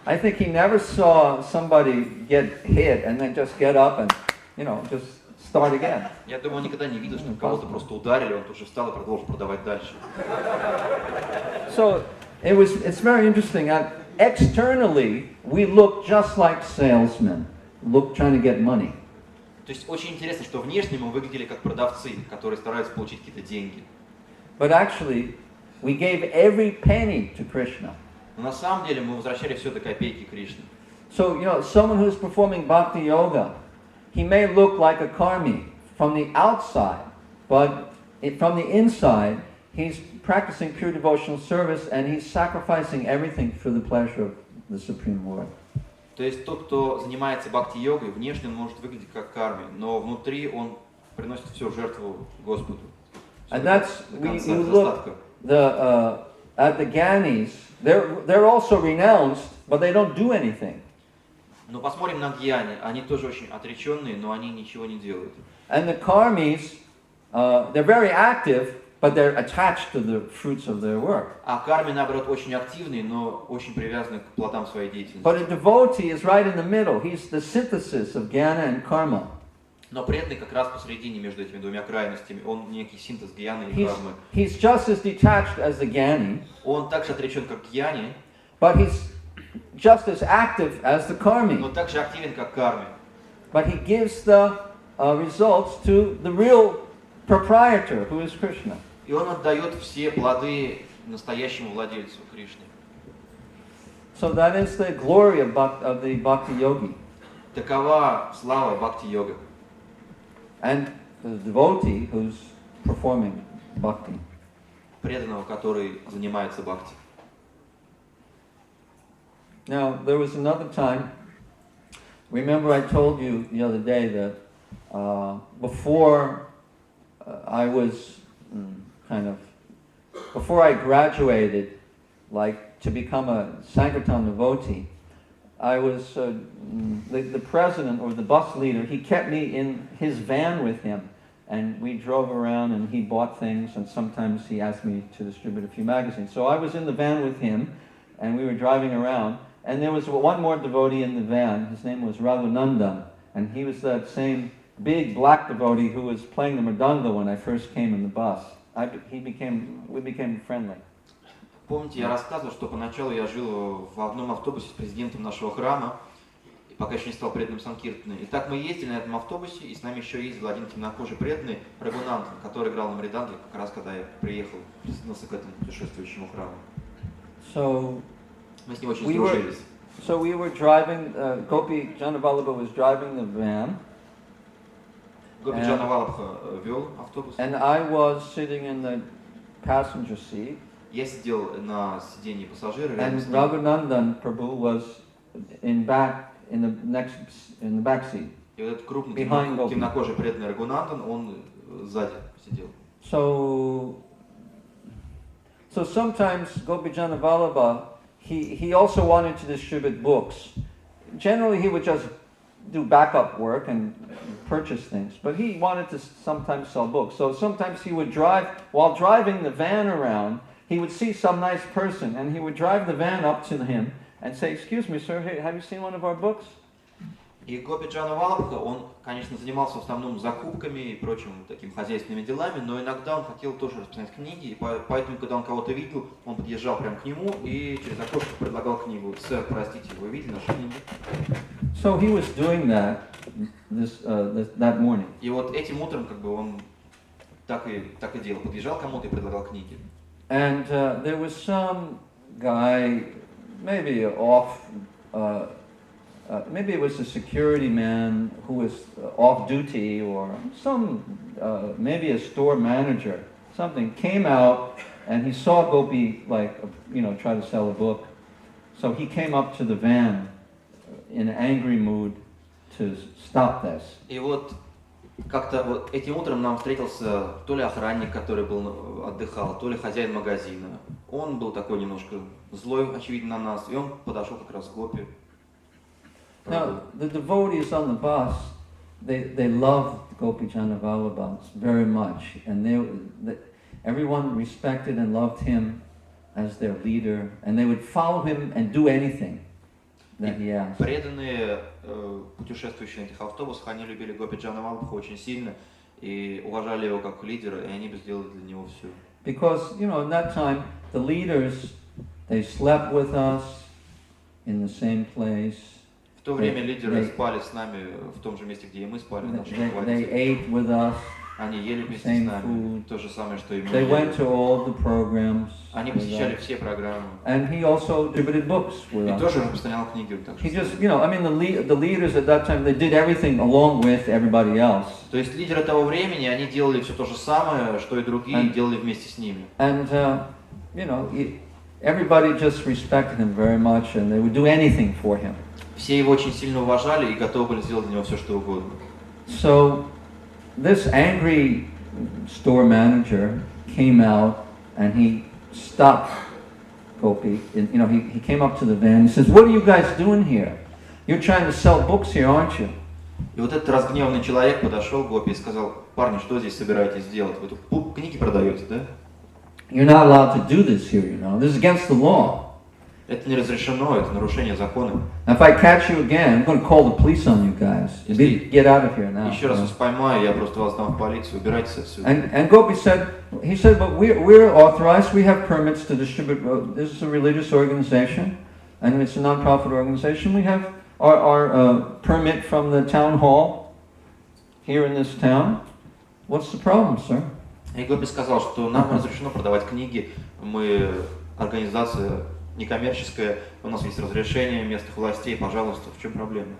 I think he never saw somebody get hit and then just get up and, you know, just start again. Я думаю, он никогда не видел, что кого-то просто ударили, он тут же встал и продолжил продавать дальше. So it's very interesting. Externally, we look just like salesmen, trying to get money. То есть очень интересно, что внешне мы выглядели как продавцы, которые стараются получить какие-то деньги. But actually, we gave every penny to Krishna. Но на самом деле мы возвращали все до копейки Кришне. So, you know, someone who's performing bhakti yoga, he may look like a karmi from the outside, but from the inside, he's practicing pure devotional service and he's sacrificing everything for the pleasure of the Supreme Lord. То есть тот, кто занимается бхакти-йогой, внешне он может выглядеть как карми, но внутри он приносит все в жертву Господу. And that's, you look at the Gyanis, they're also renounced, but they don't do anything. Но посмотрим на гьяни, они тоже очень отреченные, но они ничего не делают. And the karmis, they're very active, but they're attached to the fruits of their work. А карми, наоборот, очень активные, но очень привязаны к плодам своей деятельности. But a devotee is right in the middle. He's the synthesis of jnana and karma. Но преданный как раз посередине между этими двумя крайностями. Он некий синтез гьяны и кармы. He's just as detached as the jnani. Он также отречен, как гьяни, But he's just as active as the karmi. но также активен, как карми. But he gives the results to the real proprietor, who is Krishna. И он отдает все плоды настоящему владельцу Кришне. So that is the glory of the bhakti yogi. Такова слава бхакти-йога. And the devotee who's performing bhakti. Преданного, который занимается бхакти. Now, there was another time, remember I told you the other day that before I was before I graduated, like to become a Sankirtan devotee, I was, the president or the bus leader, he kept me in his van with him. And we drove around and he bought things and sometimes he asked me to distribute a few magazines. So I was in the van with him and we were driving around. And there was one more devotee in the van. His name was Raghunandan. And he was that same big black devotee who was playing the mridanga when I first came in the bus. We became friendly. Помните, я рассказывал, что поначалу я жил в одном автобусе с президентом нашего храма, пока еще не стал преданным Санкиртаны. И так мы ездили на этом автобусе, и с нами еще ездил один темнокожий преданный Рагунандан, который играл на мриданге, как раз когда я приехал, присоединился к этому путешествующему храму. So мы с ним очень сдружились. So we were driving, Gopi Janavallabha was driving the van. Гопи Джанавалабха вел автобус. And I was sitting in the passenger seat. Я сидел на сиденье пассажира рядом And с ним. Raghunandan Prabhu was in the back seat. И вот этот крупный Behind Gopi. темнокожий преданный Рагунандан, он сзади сидел. So sometimes Gopi Janavallabha, he also wanted to distribute books. Generally he would just do backup work and purchase things, but he wanted to sometimes sell books. So sometimes he would while driving the van around, he would see some nice person and he would drive the van up to him and say, "Excuse me, sir, hey, have you seen one of our books?" И Гопи Джанавалабха, он, конечно, занимался в основном закупками и прочим таким хозяйственными делами, но иногда он хотел тоже распространять книги, и поэтому, когда он кого-то видел, он подъезжал прямо к нему и через окошко предлагал книгу. «Сэр, простите, вы видели нашу книгу?» So he was doing that that morning. И вот этим утром как бы он так и делал, подъезжал кому-то и предлагал книги. And there was some guy, maybe maybe it was a security man who was off duty, or maybe a store manager, something, came out and he saw Gopi try to sell a book. So he came up to the van in an angry mood to stop this. И вот как-то вот этим утром нам встретился то ли охранник, который отдыхал, то ли хозяин магазина. Он был такой немножко злой, очевидно, на нас, и он подошел как раз к Гопи. Now, the devotees on the bus, they loved Gopi Chandra Vallabha very much, and everyone respected and loved him as their leader, and they would follow him and do anything that he asked. Преданные путешествующие на этих автобусах, они любили Гопи Джана Валабху очень сильно и уважали его как лидера, и они бы сделали для него все. Because, in that time, the leaders, they slept with us in the same place. В то время лидеры спали с нами в том же месте, где и мы спали. They ate with us. Они ели вместе с нами, то же самое, что и мы. They went to all the programs. Они посещали все программы. And he also distributed books with us. И тоже распространял книги. He just, the leaders at that time, they did everything along with everybody else. То есть лидеры того времени, они делали все то же самое, что и другие, делали вместе с ними. And everybody just respected him very much, and they would do anything for him. Все его очень сильно уважали и готовы были сделать для него все, что угодно. So this angry store manager came out and he stopped Gopi. He came up to the van. He says, "What are you guys doing here? You're trying to sell books here, aren't you?" И вот этот разгневанный человек подошел к Гопи и сказал: "Парни, что здесь собираетесь делать? Вы тут книги продаете, да? You're not allowed to do this here, This is against the law. Это не разрешено, это нарушение закона. If I catch you again, I'm going to call the police on you guys. Get out of here now." Еще раз вас поймаю, я просто вас дам в полицию. Убирайтесь отсюда. And Gopi said, but we're authorized. We have permits to distribute. This is a religious organization, and it's a non-profit organization. We have our permit from the town hall here in this town. What's the problem, sir? И Гопи сказал, что нам разрешено продавать книги. Мы организация некоммерческая, у нас есть разрешение местных властей, пожалуйста, в чем проблема?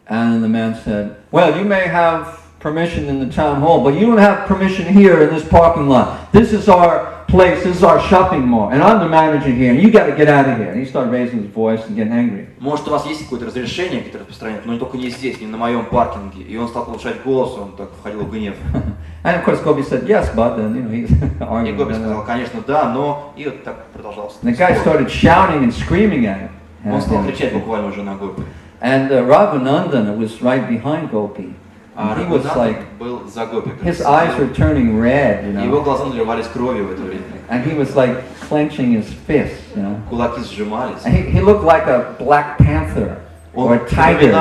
And the man said, "Well, you may have permission in the town hall, but you don't have permission here in this parking lot. This is our place, this is our shopping mall, and I'm the manager here, and you got to get out of here." And he started raising his voice and getting angry. Может, у вас есть какое-то разрешение, которое распространяет, но только не здесь, не на моем паркинге. И он стал повышать голос, он так входил в гнев. And of course, Gopi said, "Yes, but," and he's arguing. И Гопи сказал, конечно, да, но... И вот так продолжался. The guy started shouting and screaming at him. Он стал кричать буквально уже на Гопи. And Raghuనంdan was right behind Gopi. He was like, был за Гопи. His eyes were turning red, Его глаза наливались кровью в это время. And he was like clenching his fists, Кулаки сжимались. And he looked like a black panther or a tiger,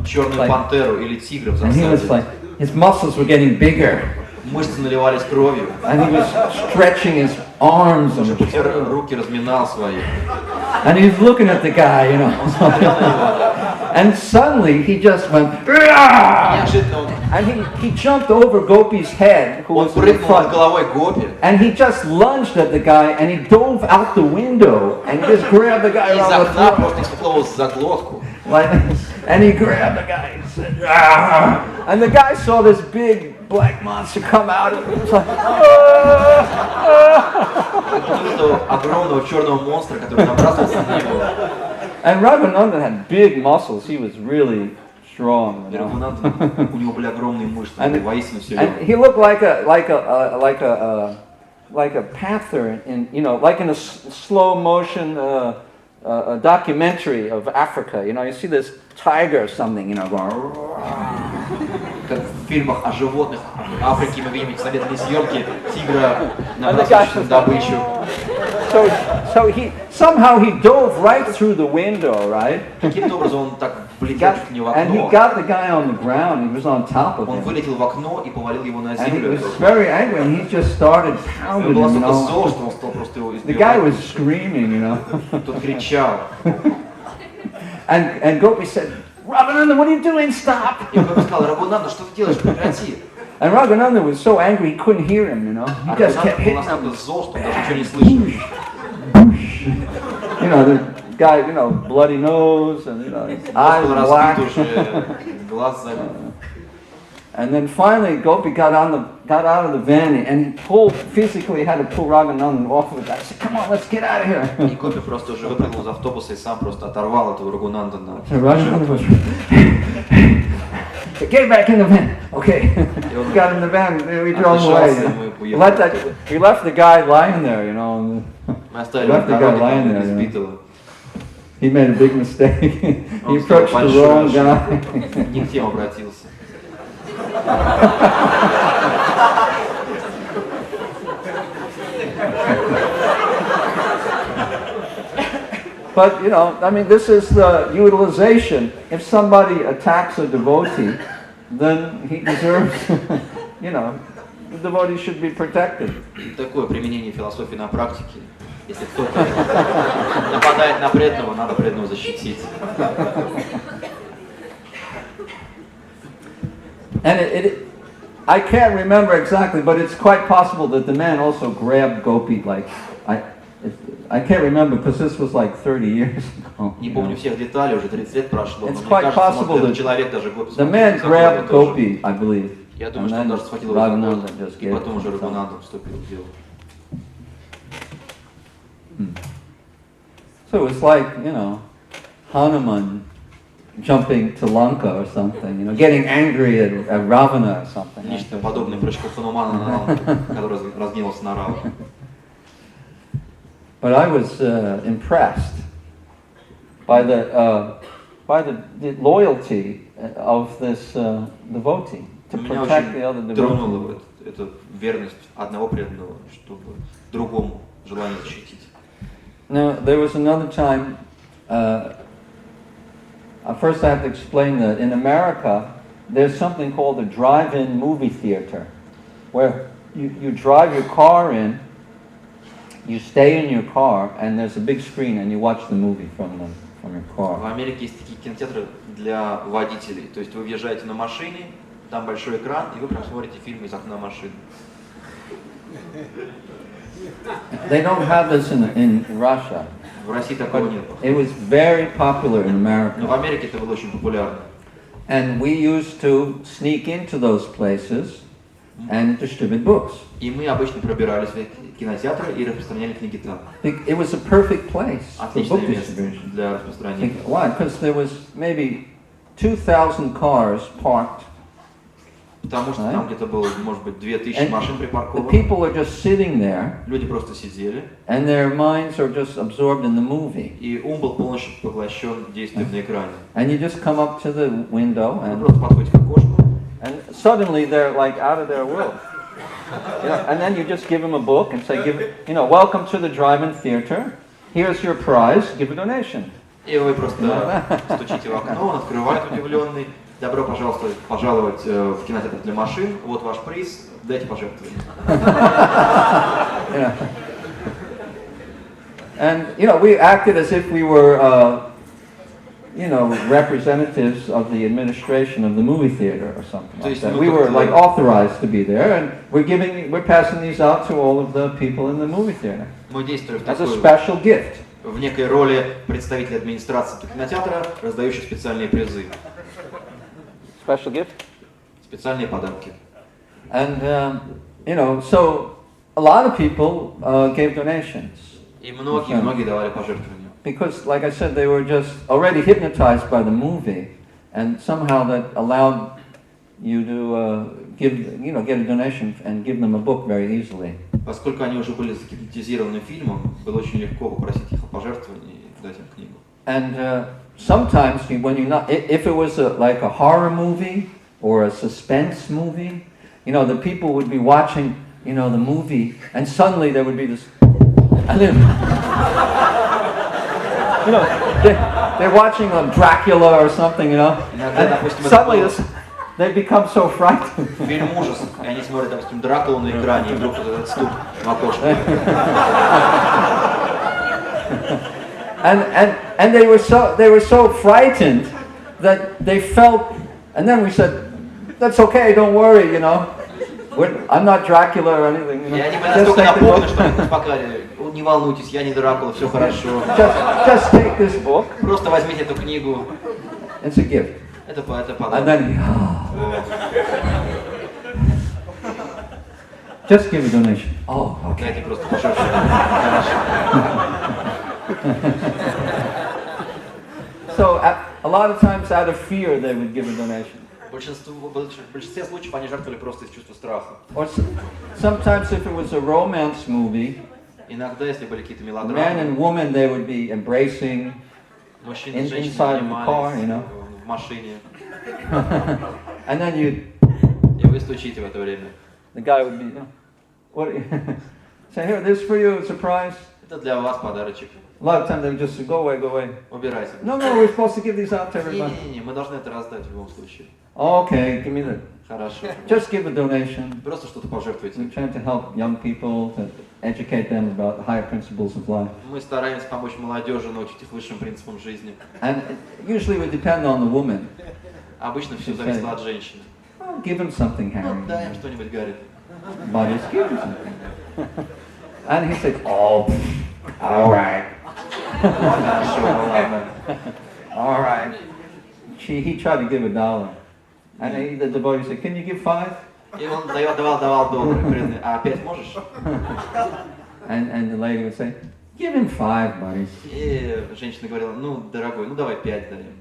черную пантеру или тигра в засаде. And he was like, his muscles were getting bigger. Мышцы наливались кровью. And he was stretching his arms and руки разминал свои. And he was looking at the guy, And suddenly he just went, and he jumped over Gopi's head, who was in front, and he just lunged at the guy, and he dove out the window, and he just grabbed the guy around the throat. And he grabbed the guy and said, and the guy saw this big black monster come out, and he was like, And Raghuనంdan had big muscles. He was really strong. And he looked like a panther in like in a slow motion documentary of Africa. You see this tiger or something, going. Как в фильмах о животных Африки мы видим эти заветные съемки тигра, набрасывающего добычу. So somehow he dove right through the window, right? Каким-то образом он так влетел в него в окно. And he got the guy on the ground. He was on top of him. Он вылетел в окно и повалил его на And he землю. was very angry, and he just started pounding him. Он был настолько зол, что он стал просто его избивать. The guy was screaming, Тот кричал. And Gopi said, "Raghuనంdan, what are you doing? Stop!" И Гопи сказал, Рагунанда, что ты делаешь? Прекрати. And Raghuనంdan was so angry he couldn't hear him, He just kept hitting him. Он настолько зол, что он даже ничего не слышал. The guy, bloody nose and his eyes black. Глаз забит. And then finally Gopi got on the got out of the van and he physically had to pull Raghunandan off of it. I said, come on, let's get out of here. И Гопи просто уже выпрыгнул из автобуса и сам просто оторвал этого Рагунандана. So Raghunandan was, get back in the van. Okay. Got in the van, we drove away. We left the guy lying there, you know. Мы оставили на дороге избитого. He made a big mistake. He approached the wrong guy. Не к тем обратился. But, you know, I mean, this is the utilization. If somebody attacks a devotee, then he deserves, you know, the devotee should be protected. Такое применение философии на практике. Если кто-то нападает на преданного, надо преданного защитить. And I can't remember exactly, but it's quite possible that the man also grabbed Gopi, like, I can't remember because this was like 30 years ago. Не помню всех деталей, уже 30 лет прошло, но It's мне quite кажется, possible может, that этот человек даже Гопи the man grabbed Gopi, I believe. Я думаю, что он даже схватил его за хвост, и потом уже Рагунандан вступил в дело. So it's like, you know, Hanuman jumping to Lanka or something, you know, getting angry at Ravana or something. Нечто подобное прыжку Ханумана на Ланку, который разгневался на Равану. But I was impressed by the loyalty of this devotee to protect the other devotee. Тронула эта верность одного преданного, чтобы другому желание защитить. Now, there was another time, first I have to explain that in America, there's something called a drive-in movie theater, where you drive your car in, you stay in your car, and there's a big screen, and you watch the movie from your car. В Америке есть такие кинотеатры для водителей, то есть вы въезжаете на машине, там большой экран, и вы прям смотрите фильм из окна машины. They don't have this in Russia. В России такого нет. It was very popular in America. Но в Америке это было очень популярно. And we used to sneak into those places and distribute books. И мы обычно пробирались в кинотеатры и распространяли книги там. It was a perfect place for book Отличное место distribution. для распространения. Why? Because there was maybe 2,000 cars parked. Потому что там где-то было, может быть, 2000 машин The припарковано. people are just sitting there, Люди просто сидели, and their minds are just absorbed in the movie. и ум был полностью поглощен действием на экране. And you just come up to the window, Вы and просто подходите к окошку, suddenly they're like out of their world. You know, and then you just give them a book and say, welcome to the drive-in theater. Here's your prize. Give a donation. и вы просто стучите в окно, он открывает удивленный. Добро пожаловать в кинотеатр для машин. Вот ваш приз. Дайте пожертвование. Yeah. And we acted as if we were, representatives of the administration of the movie theater or something like that. We were like authorized to be there, and we're passing these out to all of the people in the movie theater Мы действуем as a special gift. в некой роли представителя администрации кинотеатра, раздающих специальные призы, Special gift. специальные подарки. And so a lot of people gave donations. И многие давали пожертвования. Because, like I said, they were just already hypnotized by the movie, and somehow that allowed you to get a donation and give them a book very easily. Поскольку они уже были загипнотизированы фильмом, было очень легко попросить их о пожертвовании и дать им книгу. And sometimes if it was like a horror movie or a suspense movie, the people would be watching, the movie, and suddenly there would be this, and then, they're watching Dracula or something, and suddenly they become so frightened. Фильм ужас, и они смотрят, допустим, Дракулу на экране, и вдруг этот стук в окошко. And they were so frightened that they felt, and then we said, that's okay, don't worry, I'm not Dracula or anything. И они были настолько напуганы, что они сказали, не волнуйтесь, я не Дракула, все хорошо. Just take this book. Просто возьмите эту книгу. It's a gift. Это And подарок. then Just give a donation. Oh, okay. Дайте просто пожертвовать. Хорошо. So a lot of times out of fear they would give a donation. В большинстве случаев они жертвовали просто из чувства страха. Or sometimes if it was a romance movie, Иногда, если были какие-то man мелодрамы, and woman, they would be embracing мужчины и женщины inside of the car, you обнимались know. в машине, And then и вы стучите в это время. the guy would be, what? Say, here, this for you, surprise. Это для вас подарочек. A lot of times they would just say, go away, go away. Убирайте. No, we're supposed to give these out to everybody. Не, мы должны это раздать в любом случае. Okay, give me the. Хорошо. Just give a donation. Просто что-то пожертвуйте. We're trying to help young people, to educate them about the higher principles of life. Мы стараемся помочь молодежи, научить их высшим принципам жизни. And usually we depend on the woman. Обычно все зависит от женщины. Oh, give him something, Ну, Harry. дай им что-нибудь, Гарри. But it's give him something. And he said, oh, all right. All right. He tried to give $1. And the devotee said, can you give 5? И он давал доллары, преданный. А опять можешь? And the lady would say, give him 5, buddy. И женщина говорила, ну, дорогой, ну давай 5 даем.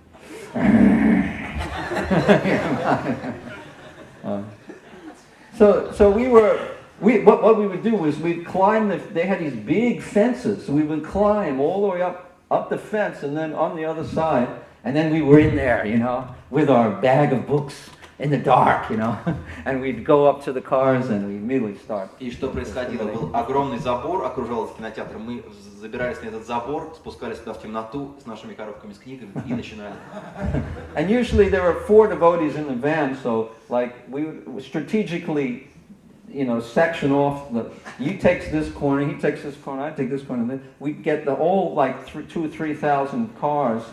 So what we would do was we'd climb they had these big fences, so we would climb all the way up the fence and then on the other side, and then we were in there, with our bag of books in the dark, and we'd go up to the cars and we immediately start. И что происходило? Был огромный забор, окружал этот кинотеатр. Мы забирались на этот забор, спускались туда в темноту с нашими коробками с книгами и начинали. And usually there were 4 devotees in the van, so like we would strategically, section off you takes this corner, he takes this corner, I take this corner. Then we'd get the whole 2,000 or 3,000 cars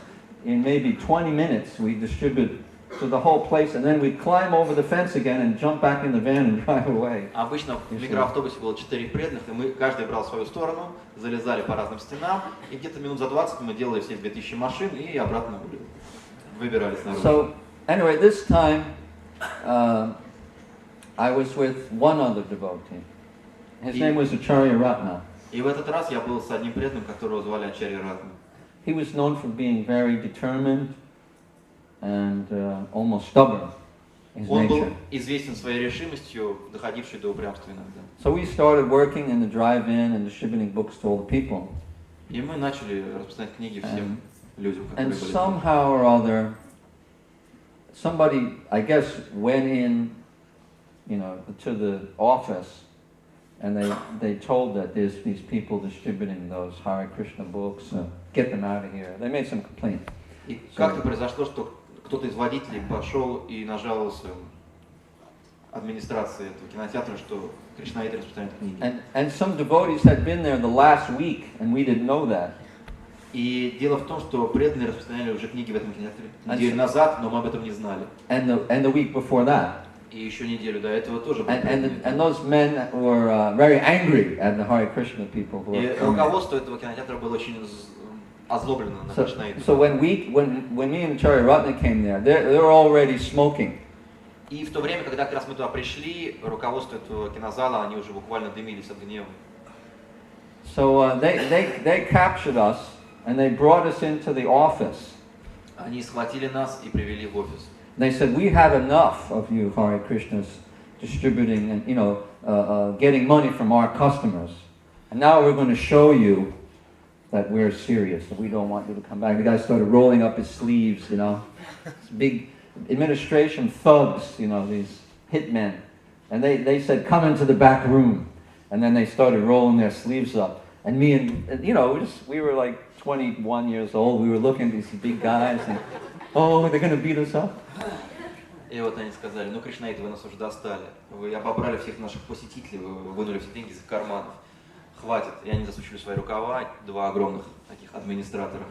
in maybe 20 minutes. We distribute to the whole place, and then we'd climb over the fence again and jump back in the van and drive away. Обычно в микроавтобусе было 4 преданных, и мы каждый брал свою сторону, залезали по разным стенам, и где-то минут за 20 мы делали все 2000 машин и обратно выбирались наружу. So anyway, this time I was with one other devotee. His name was Acharya Ratna. И в этот раз я был с одним преданным, которого звали Ачарья Ратна. He was known for being very determined and almost stubborn in his Он был nature. известен своей решимостью, доходившей до упрямства иногда. So we started working in the drive-in and distributing books to all the people. И мы начали распространять книги всем людям, And которые были. somehow or other, somebody, I guess, went in, to the office, and they told that there's these people distributing those Hare Krishna books, get them out of here. They made some complaint. И как-то произошло, что кто-то из водителей пошел и нажаловался администрации этого кинотеатра, что кришнаиты распространяют книги. And some devotees had been there the last week, and we didn't know that. И дело в том, что преданные распространяли уже книги в этом кинотеатре неделю назад, но мы об этом не знали. And the week before that. И еще неделю до этого тоже были преданные. And those men were very angry at the Hare Krishna people who И were coming. руководство этого кинотеатра было очень озлоблено на кришнаитов. So when me and Acharya Ratna came there, they were already smoking. И в то время, когда как раз мы туда пришли, руководство этого кинозала, они уже буквально дымились от гнева. So they captured us and they brought us into the office. Они схватили нас и привели в офис. They said, we had enough of you Hare Krishnas distributing and getting money from our customers, and now we're going to show you that we're serious, that we don't want you to come back. The guy started rolling up his sleeves, big administration thugs, these hitmen. And they said, come into the back room. And then they started rolling their sleeves up. And me and we were like 21 years old. We were looking at these big guys and, oh, they're going to beat us up. И вот они сказали, ну, кришнаиты, вы нас уже достали. Вы обобрали всех наших посетителей, вы вынули все деньги из их карманов. Хватит. И они засучили свои рукава, 2 огромных таких администратора.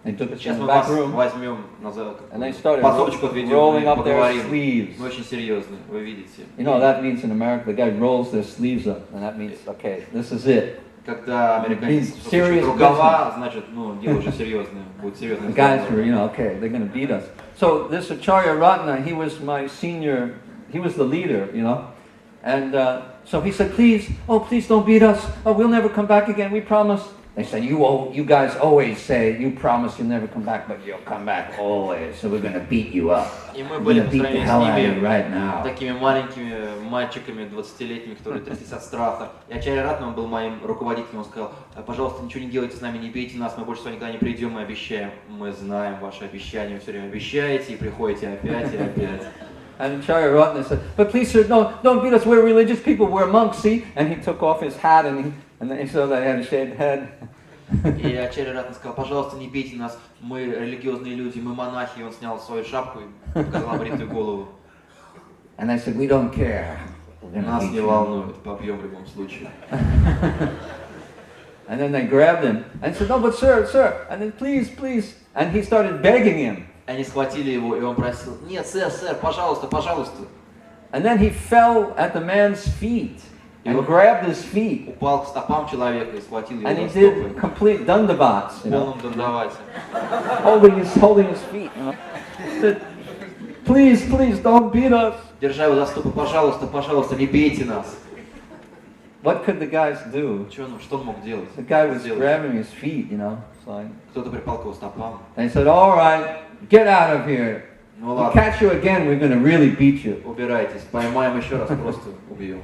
Сейчас мы вас возьмем назад, пособочку отведем и поговорим. Мы очень серьезные, вы видите. That means in America, the guy rolls their sleeves up, and that means, okay, this is it. Когда американцы засучивают рукава, значит, дело уже серьезное, будет серьезное. The guys were, okay, they're going to beat us. So this Acharya Ratna, he was my senior, he was the leader, And so he said, please don't beat us. Oh, we'll never come back again, we promise. They said, you guys always say, you promise you'll never come back, but you'll come back always, so we're going to beat you up. И мы We're были going по to beat the сравнению hell с out of you ними right now. такими маленькими мальчиками 20-летними, которые тряслись от страха. И Ачарья Ратна, он был моим руководителем, он сказал, пожалуйста, ничего не делайте с нами, не бейте нас, мы больше сюда никогда не придем, мы обещаем. Мы знаем ваши обещания, вы все время обещаете и приходите опять и опять. And Acharya Ratna said, but please sir, don't beat us, we're religious people, we're monks, see? And he took off his hat and then he saw that I had a shaved head. И Ачарья Ратна сказал, пожалуйста, не бейте нас, мы религиозные люди, мы монахи. И он снял свою шапку и показал бритую голову. And I said, we don't care. We're gonna Нас beat не you. волнует, побьем в любом случае. And then they grabbed him and said, no, but sir, and then please. And he started begging him. Они схватили его, и он просил, нет, сэр, пожалуйста, пожалуйста. And then he fell at the man's feet and grabbed his feet. Упал к стопам человека и схватил его And he за did стопы. complete dandavats, В полном дандавате. holding his feet. You know. Said, please, don't beat us. Держа его за стопы, пожалуйста, не бейте нас. What could the guys do? Что он мог делать? The guy was Сделать? grabbing his feet, you know. It's like, Кто-то припал к его стопам. they said, all right, get out of here. Ну We ладно, catch you again, we're going to really beat you. убирайтесь, поймаем еще раз, просто убьем.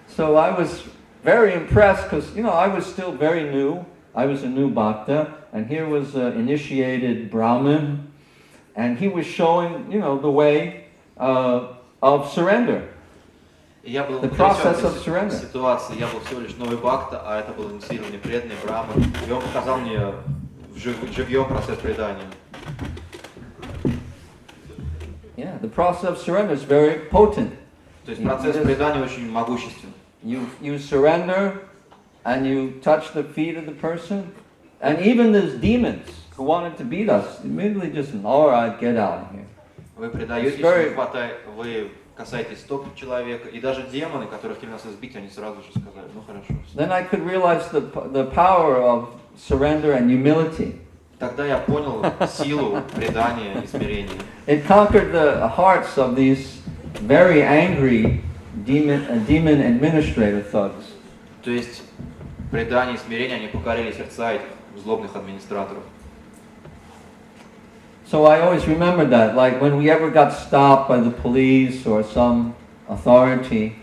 So I was very impressed because, you know, I was still very new. I was a new bhakta, and here was an initiated Brahmin, and he was showing, you know, the way of surrender. Я был The process of в surrender. ситуации, я был всего лишь новый бхакта, а это был инициированный преданный браман. И он показал мне живьем процесс предания. Yeah, the process of surrender is very potent. То есть процесс предания очень могуществен. You surrender, and you touch the feet of the person, and even those demons who wanted to beat us, immediately just, all right, get out of here. Вы предаетесь, вы касаетесь стоп человека, и даже демоны, которые хотели нас избить, они сразу же сказали, ну хорошо. Then I could realize the power of surrender and humility. Тогда я понял силу предания и смирения. It conquered the hearts of these very angry demon administrator thugs. То есть предание и смирение, они покорили сердца этих злобных администраторов. So I always remember that, like when we ever got stopped by the police or some authority,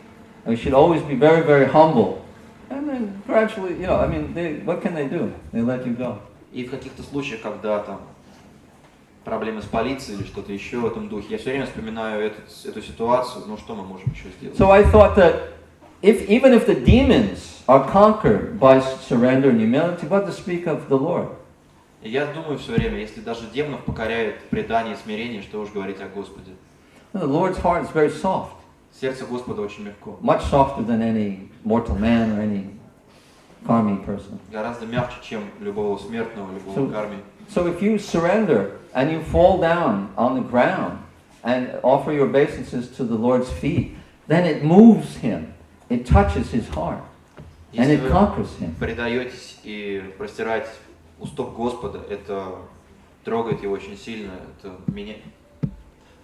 we should always be very, very humble. And then gradually, you know, I mean, what can they do? They let you go. И в каких-то случаях, когда там проблемы с полицией или что-то еще в этом духе, я все время вспоминаю эту ситуацию, ну что мы можем еще сделать? So I thought that even if the demons are conquered by surrender and humility, what to speak of the Lord? И я думаю все время, если даже демонов покоряет предание и смирение, что уж говорить о Господе. The Lord's heart is very soft. Сердце Господа очень легко. Much softer than any mortal man or any karmi person. Гораздо мягче, чем любого смертного, любого карми. So if you surrender and you fall down on the ground and offer your obeisances to the Lord's feet, then it moves him, it touches his heart, and it conquers him. Предаетесь и простираетесь у стоп Господа, это трогает его очень сильно, это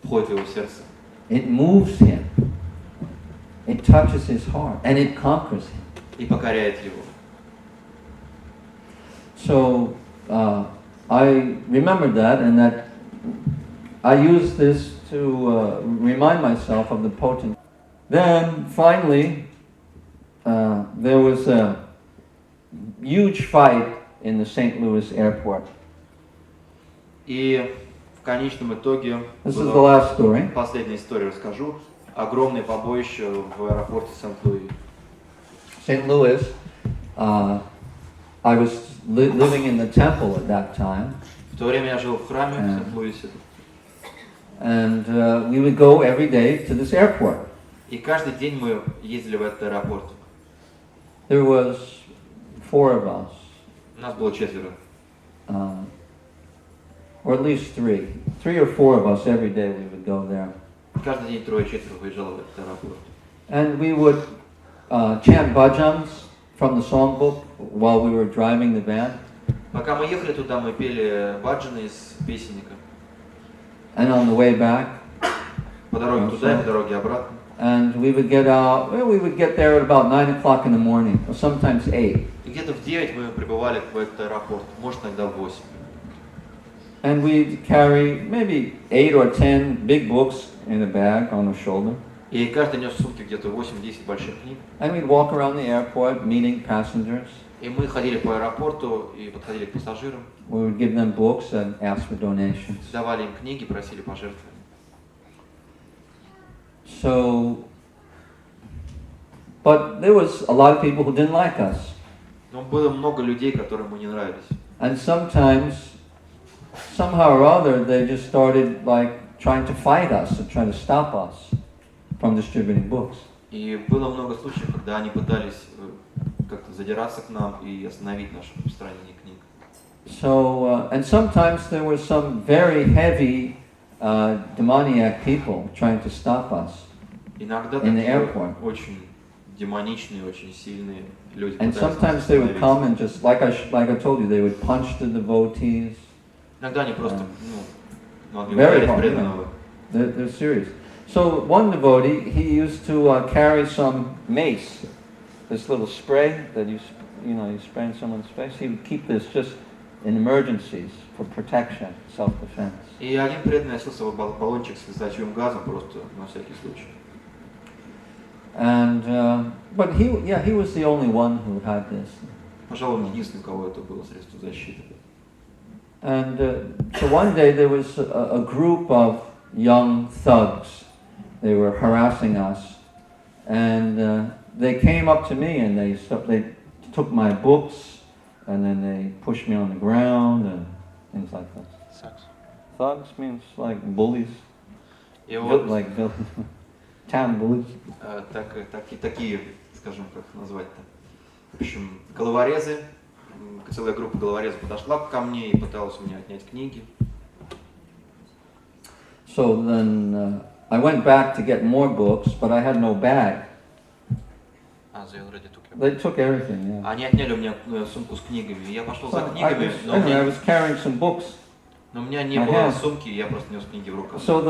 входит в его сердце. It moves him, it touches his heart, and it conquers him. И покоряет его. So I remembered that, and that I used this to remind myself of the potent. Then finally, there was a huge fight in the St. Louis airport. И в конечном итоге, This is the last story. Последняя история расскажу, огромное побоище в аэропорте Сент-Луи. St. Louis, I was living in the temple at that time. В то время я жил в храме в Сент-Луисе. And we would go every day to this airport. И каждый день мы ездили в этот аэропорт. There was 4 of us. Нас было 4. Or at least 3. 3 or 4 of us every day we would go there. Каждый день 3-4 выезжало в этот аэропорт. And we would chant bhajans from the songbook while we were driving the van. Пока мы ехали туда, мы пели баджаны из песенника. And on the way back, По дороге туда и по дороге обратно. And we would get out, well, we would get there at about 9 o'clock in the morning, or sometimes 8. И где-то в 9 мы прибывали в этот аэропорт, может иногда в 8. And we'd carry maybe 8 or 10 big books in a bag on our shoulder. И каждый нес в сумке где-то 8-10 больших книг. And we'd walk around the airport meeting passengers. И мы ходили по аэропорту и подходили к пассажирам. We would give them books and ask for donations. Давали им книги, просили пожертвования. So, but there was a lot of people who didn't like us. Но было много людей, которым мы не нравились. And sometimes, somehow or other, they just started like trying to fight us and trying to stop us from distributing books. И было много случаев, когда они пытались как-то задираться к нам и остановить наше распространение книг. So, and sometimes there were some very heavy demoniac people trying to stop us Иногда in the такие airport. очень демоничные, очень сильные люди And пытались sometimes they would остановить. come and just, like I told you, they would punch the devotees. Иногда они просто могли Very ударить hard, преданного. They're serious. So one devotee, he used to carry some mace, this little spray that you spray in someone's face. He would keep this just in emergencies for protection, self-defense. И один преданный носил с собой баллончик с зажжевым газом просто на всякий случай. And but he was the only one who had this. Пожалуй, он единственный, у кого это было средство защиты. And so one day there was a group of young thugs. They were harassing us, and they came up to me and they took my books, and then they pushed me on the ground and things like that. Thugs means like bullies, И вот like town bullies. такие, скажем, как назвать-то. В общем, головорезы, целая группа головорезов подошла ко мне и пыталась у меня отнять книги. So then I went back to get more books, but I had no bag. They took everything, yeah. Они отняли у меня сумку с книгами. Я пошел за So книгами, I was carrying some books. но у меня не было сумки, я просто нес книги в руках. So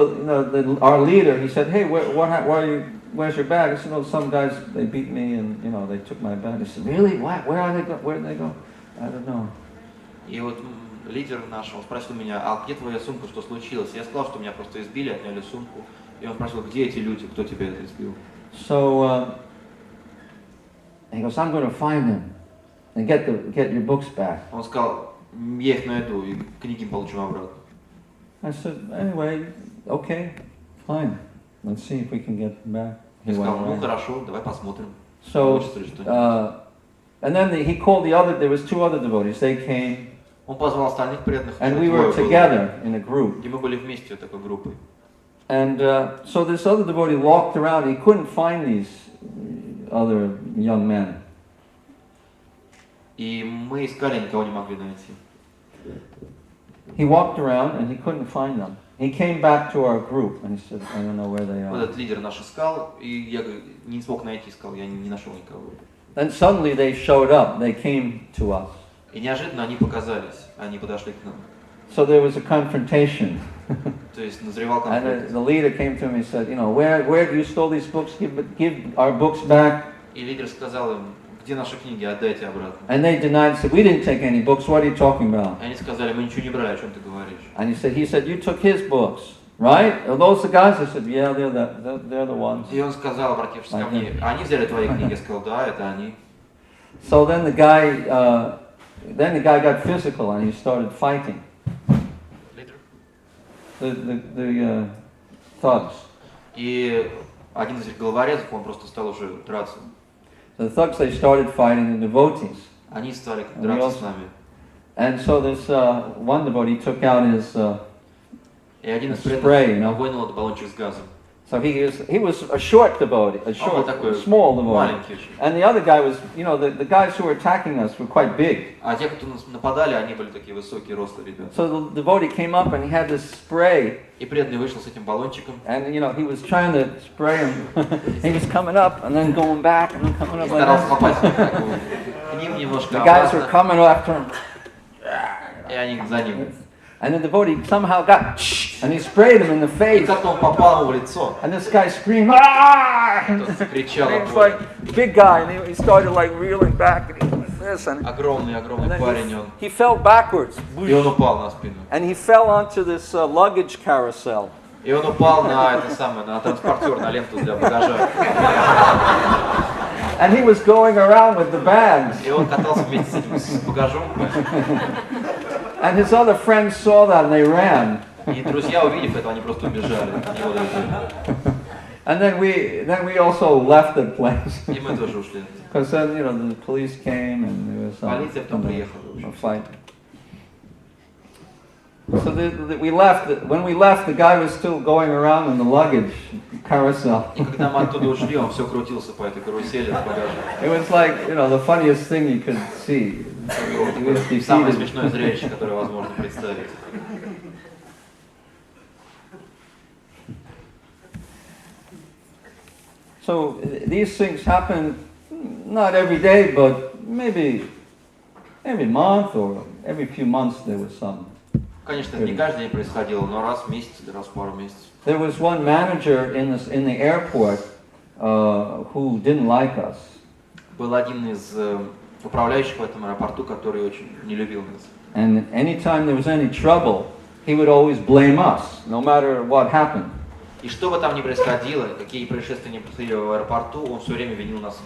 our leader, he said, "Hey, where's your bag?" I said, "No, some guys they beat me and they took my bag." He said, "Really? What? Where did they go? I don't know." И вот лидер наш, он спросил меня, а где твоя сумка, что случилось? Я сказал, что меня просто избили, отняли сумку. И он спросил, где эти люди, кто тебя это избил? So he goes, "I'm going to find them and get your books back." Он сказал, я их найду и книги получим обратно. I said, "Anyway, okay, fine. Let's see if we can get them back." Я He сказал, went ну away. хорошо, давай посмотрим. So, Получится ли что-нибудь. and then he called there was 2 other devotees. They came, Он позвал остальных преданных, and we двое were было. together in a group. И мы были вместе такой группой. And so this other devotee walked around. He couldn't find these other young men. И мы искали, никого не могли найти. He walked around and he couldn't find them. He came back to our group and he said, "I don't know where they Вот are." этот лидер наш искал, и я не смог найти, искал, я не нашел никого. Then suddenly they showed up. They came to us. И неожиданно они показались, они подошли к нам. So there was a confrontation. То есть назревал And конфликт. the leader came to me and said, "Where you stole these books? Give our books back." И лидер сказал им, где наши книги, отдайте обратно. And they denied, said, "We didn't take any books. What are you talking about?" И они сказали, мы ничего не брали, о чем ты говоришь. And he said, "You took his books, right? Are those the guys?" I said, "Yeah, they're the ones." И он сказал, обратившись ко мне, они взяли твои книги? Я сказал, да, это они. So then the guy got physical and he started fighting. Лидер? The thugs. И один из этих головорезов, он просто стал уже драться. The thugs, they started fighting the devotees. Они стали драться с нами. And so this one devotee took out his И один из spray, преданных вынул этот баллончик с газом. So he was a short devotee, a short, такой small devotee. маленький очень. And the other guy was, the guys who were attacking us were quite big. А те, кто нас нападали, они были такие высокие, рослые ребята. So the devotee came up and he had this spray. И преданный вышел с этим баллончиком. And he was trying to spray him. He was coming up and then going back and then coming up like Старался that. попасть к ним немножко The guys were обратно. coming after him. И они за ним. And the devotee somehow got, and he sprayed him in the И face. как-то он попал ему в лицо. And this guy screamed, ah! Тот кричал And от he was боли. like, big guy, and he started like reeling back, and he was like this, and Огромный then парень он. he fell backwards, И он упал на спину. and he fell onto this luggage carousel. И он упал на это самое, на транспортер, на ленту для багажа. And he was going around with the bags. И он катался вместе с этим с багажом. And his other friends saw that and they ran. И друзья, увидев это, они просто убежали. Его друзья. And then we also left the place. И мы тоже ушли. Because then, the police came and there was Полиция потом приехала. a fight. So we left. When we left, the guy was still going around in the luggage carousel. И когда мы оттуда ушли, он все крутился по этой карусели с багажем. It was like, the funniest thing you could see. He was Самое defeated. смешное зрелище, которое возможно представить. So these things happen not every day, but maybe every month or every few months there was some. Конечно, это не каждый день происходило, но раз в месяц или раз в пару месяцев. There was one manager in the airport who didn't like us. Был один из управляющих в этом аэропорту, который очень не любил нас. And anytime there was any trouble, he would always blame us, no matter what happened. И что бы там ни происходило, какие происшествия ни происходили в аэропорту, он все время винил нас.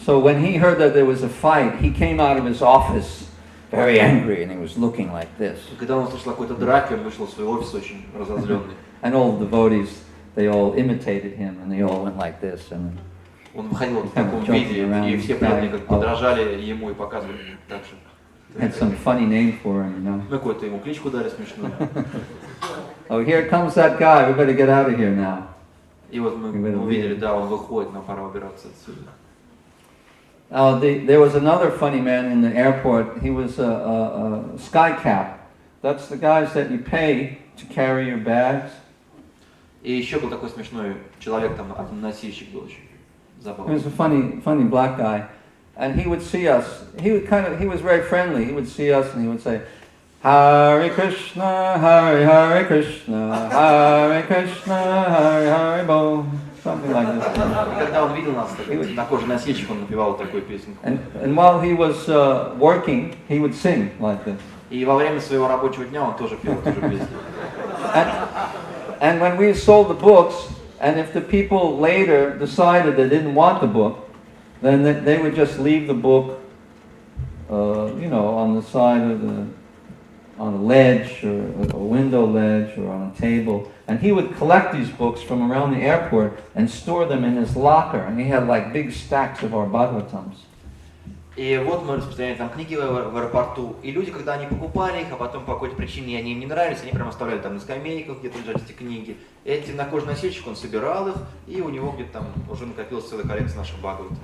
So when he heard that there was a fight, he came out of his office very angry, and he was looking like this. И когда он услышал какой-то драки, он вышел в свой офис очень разозленный. And all the devotees, they all imitated him, and they all went like this. And Он выходил в таком виде, и все преданные как подражали ему и показывали так же. had some funny name for him, Мы какую-то ему кличку дали смешную. Oh, here comes that guy. We better get out of here now. И вот мы увидели, да, он выходит, нам пора убираться отсюда. There was another funny man in the airport. He was a sky cap. That's the guys that you pay to carry your bags. И еще был такой смешной человек, там, носильщик был очень He забавный. was a funny black guy, and he would see us. He was very friendly. He would see us and he would say, Hare Krishna, Hare Krishna, Hare Krishna, Hare Bo, something like this. И когда он видел нас, на коже носильщик, он напевал такую песню. And while he was working, he would sing like this. И во время своего рабочего дня он тоже пел эту же песню. And when we sold the books, and if the people later decided they didn't want the book, then they would just leave the book, on the side of on a ledge or a window ledge or on a table. And he would collect these books from around the airport and store them in his locker. And he had like big stacks of our Bhagavatams. И вот мы распространяли там книги в аэропорту, и люди, когда они покупали их, а потом по какой-то причине они им не нравились, они прямо оставляли там на скамейках, где-то лежали эти книги. Эти на кожаный носильщик, он собирал их, и у него где-то там уже накопилась целая коллекция наших Бхагаватам.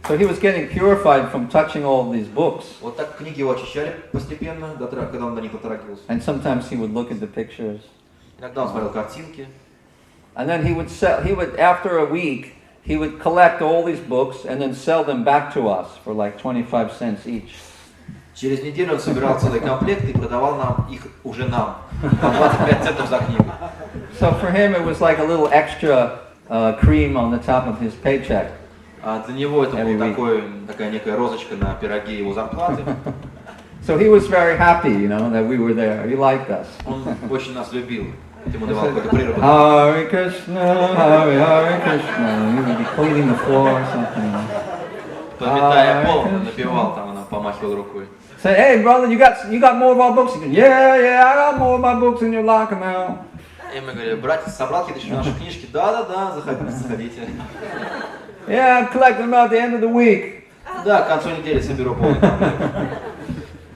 So he was getting purified from touching all these books. Вот так книги его очищали постепенно, когда он до них дотрагивался. And sometimes he would look at the pictures. Иногда он смотрел картинки. And then he would after a week, he would collect all these books and then sell them back to us for like 25 cents each. Через неделю он собирал целый комплект и продавал нам их уже нам по 25 центов за книгу. So for him it was like a little extra cream on the top of his paycheck. А для него это была такая некая розочка на пироге его зарплаты. So he was very happy, that we were there. He liked us. Он очень нас любил. Ему давал какой-то приработок. Hare Krishna, Hare Krishna. He would be cleaning the floor or something. Подметая пол, он напевал, там она помахивала рукой. Say, hey brother, you got more of our books? He goes, yeah, I got more of my books in your locker now. И мы говорили, братец, собрал какие-то еще наши книжки? Да, заходите. Yeah, I'm collecting them at the end of the week. Да, к концу недели соберу полный комплект.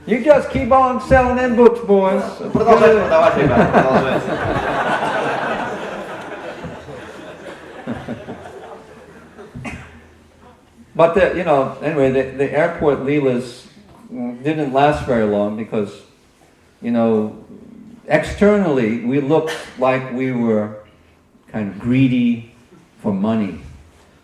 You just keep on selling them books, boys. Продолжайте продавать, ребята, продолжайте. But anyway, the airport leelas didn't last very long because, externally we looked like we were kind of greedy for money.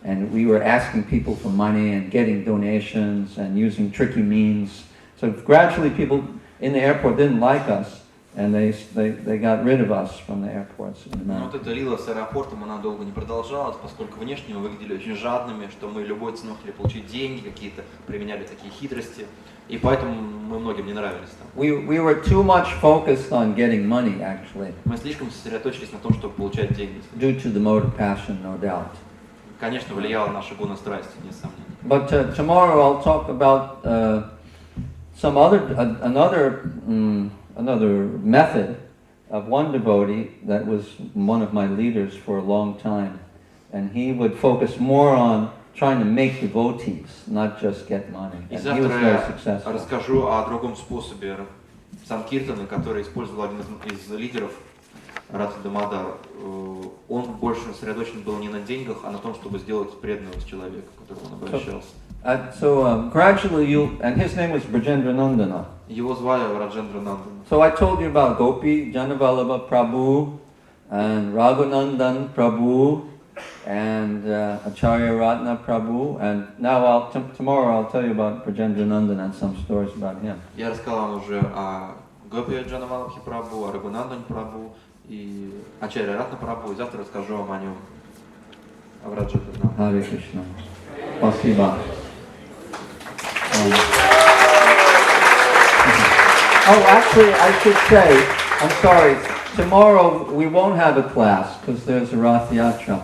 And we were asking people for money and getting donations and using tricky means. So gradually people in the airport didn't like us, and they got rid of us from the airports in Но America. вот эта лила с аэропортом, она долго не продолжалась, поскольку внешне мы выглядели очень жадными, что мы любой ценой хотели получить деньги какие-то, применяли такие хитрости, и поэтому мы многим не нравились там. We were too much focused on getting money, actually, Мы слишком сосредоточились на том, чтобы получать деньги. due to the mode of passion, no doubt. Конечно, влияла наша гуна страсти, несомненно. But tomorrow I'll talk about another method of one devotee that was one of my leaders for a long time, and he would focus more on trying to make devotees, not just get money. И And he was завтра very я successful. расскажу о другом способе санкиртаны, который использовал один из лидеров Рати Дамодар. Он больше сосредоточен был не на деньгах, а на том, чтобы сделать преданного человека, к которому он обращался. So gradually and his name was Brajendra Nandana. Его звали Раджендра Нандан. So I told you about Gopi Janavallabha Prabhu and Raghunandan Prabhu and Acharya Ratna Prabhu, and now tomorrow I'll tell you about Brajendra Nandan and some stories about him. Я рассказал вам уже о Гопи Джанавалабхи Прабху, о Рагунандане Прабху и Ачарья Ратна Прабху, и завтра расскажу вам о нем, о Раджендре Нандане. Hare Krishna. Spasiba. Oh, actually, I should say, I'm sorry, tomorrow we won't have a class because there's a Rath Yatra.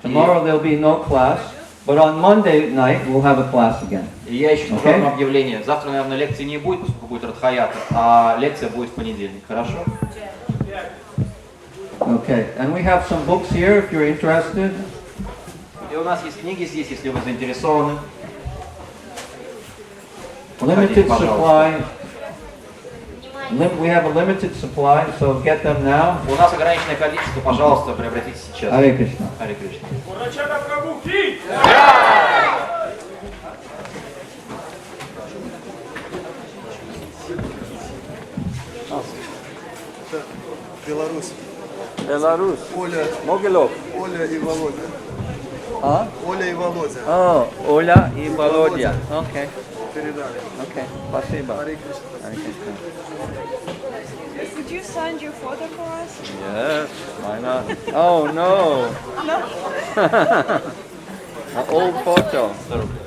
Tomorrow there'll be no class, but on Monday night we'll have a class again. И я еще скажу одно объявление. Завтра, наверное, лекции не будет, поскольку будет Радхаята, а лекция будет в понедельник. Хорошо? Okay, and we have some books here if you're interested. И у нас есть книги здесь, если вы заинтересованы. Limited supply. We have a limited supply, so get them now. У нас ограниченное количество, пожалуйста, приобретите сейчас. Hare Krishna. Харе Кришна. Беларусь. Belarus. Оля, Mogilov. Оля и Володя. Huh? Оля и Володя. Oh, Ola и Volodya. Okay. Передали. Okay. Спасибо. Харе Кришна. Hare Krishna. Could you sign your photo for us? Yes, why not? Oh no. No. An old photo. 100 рублей.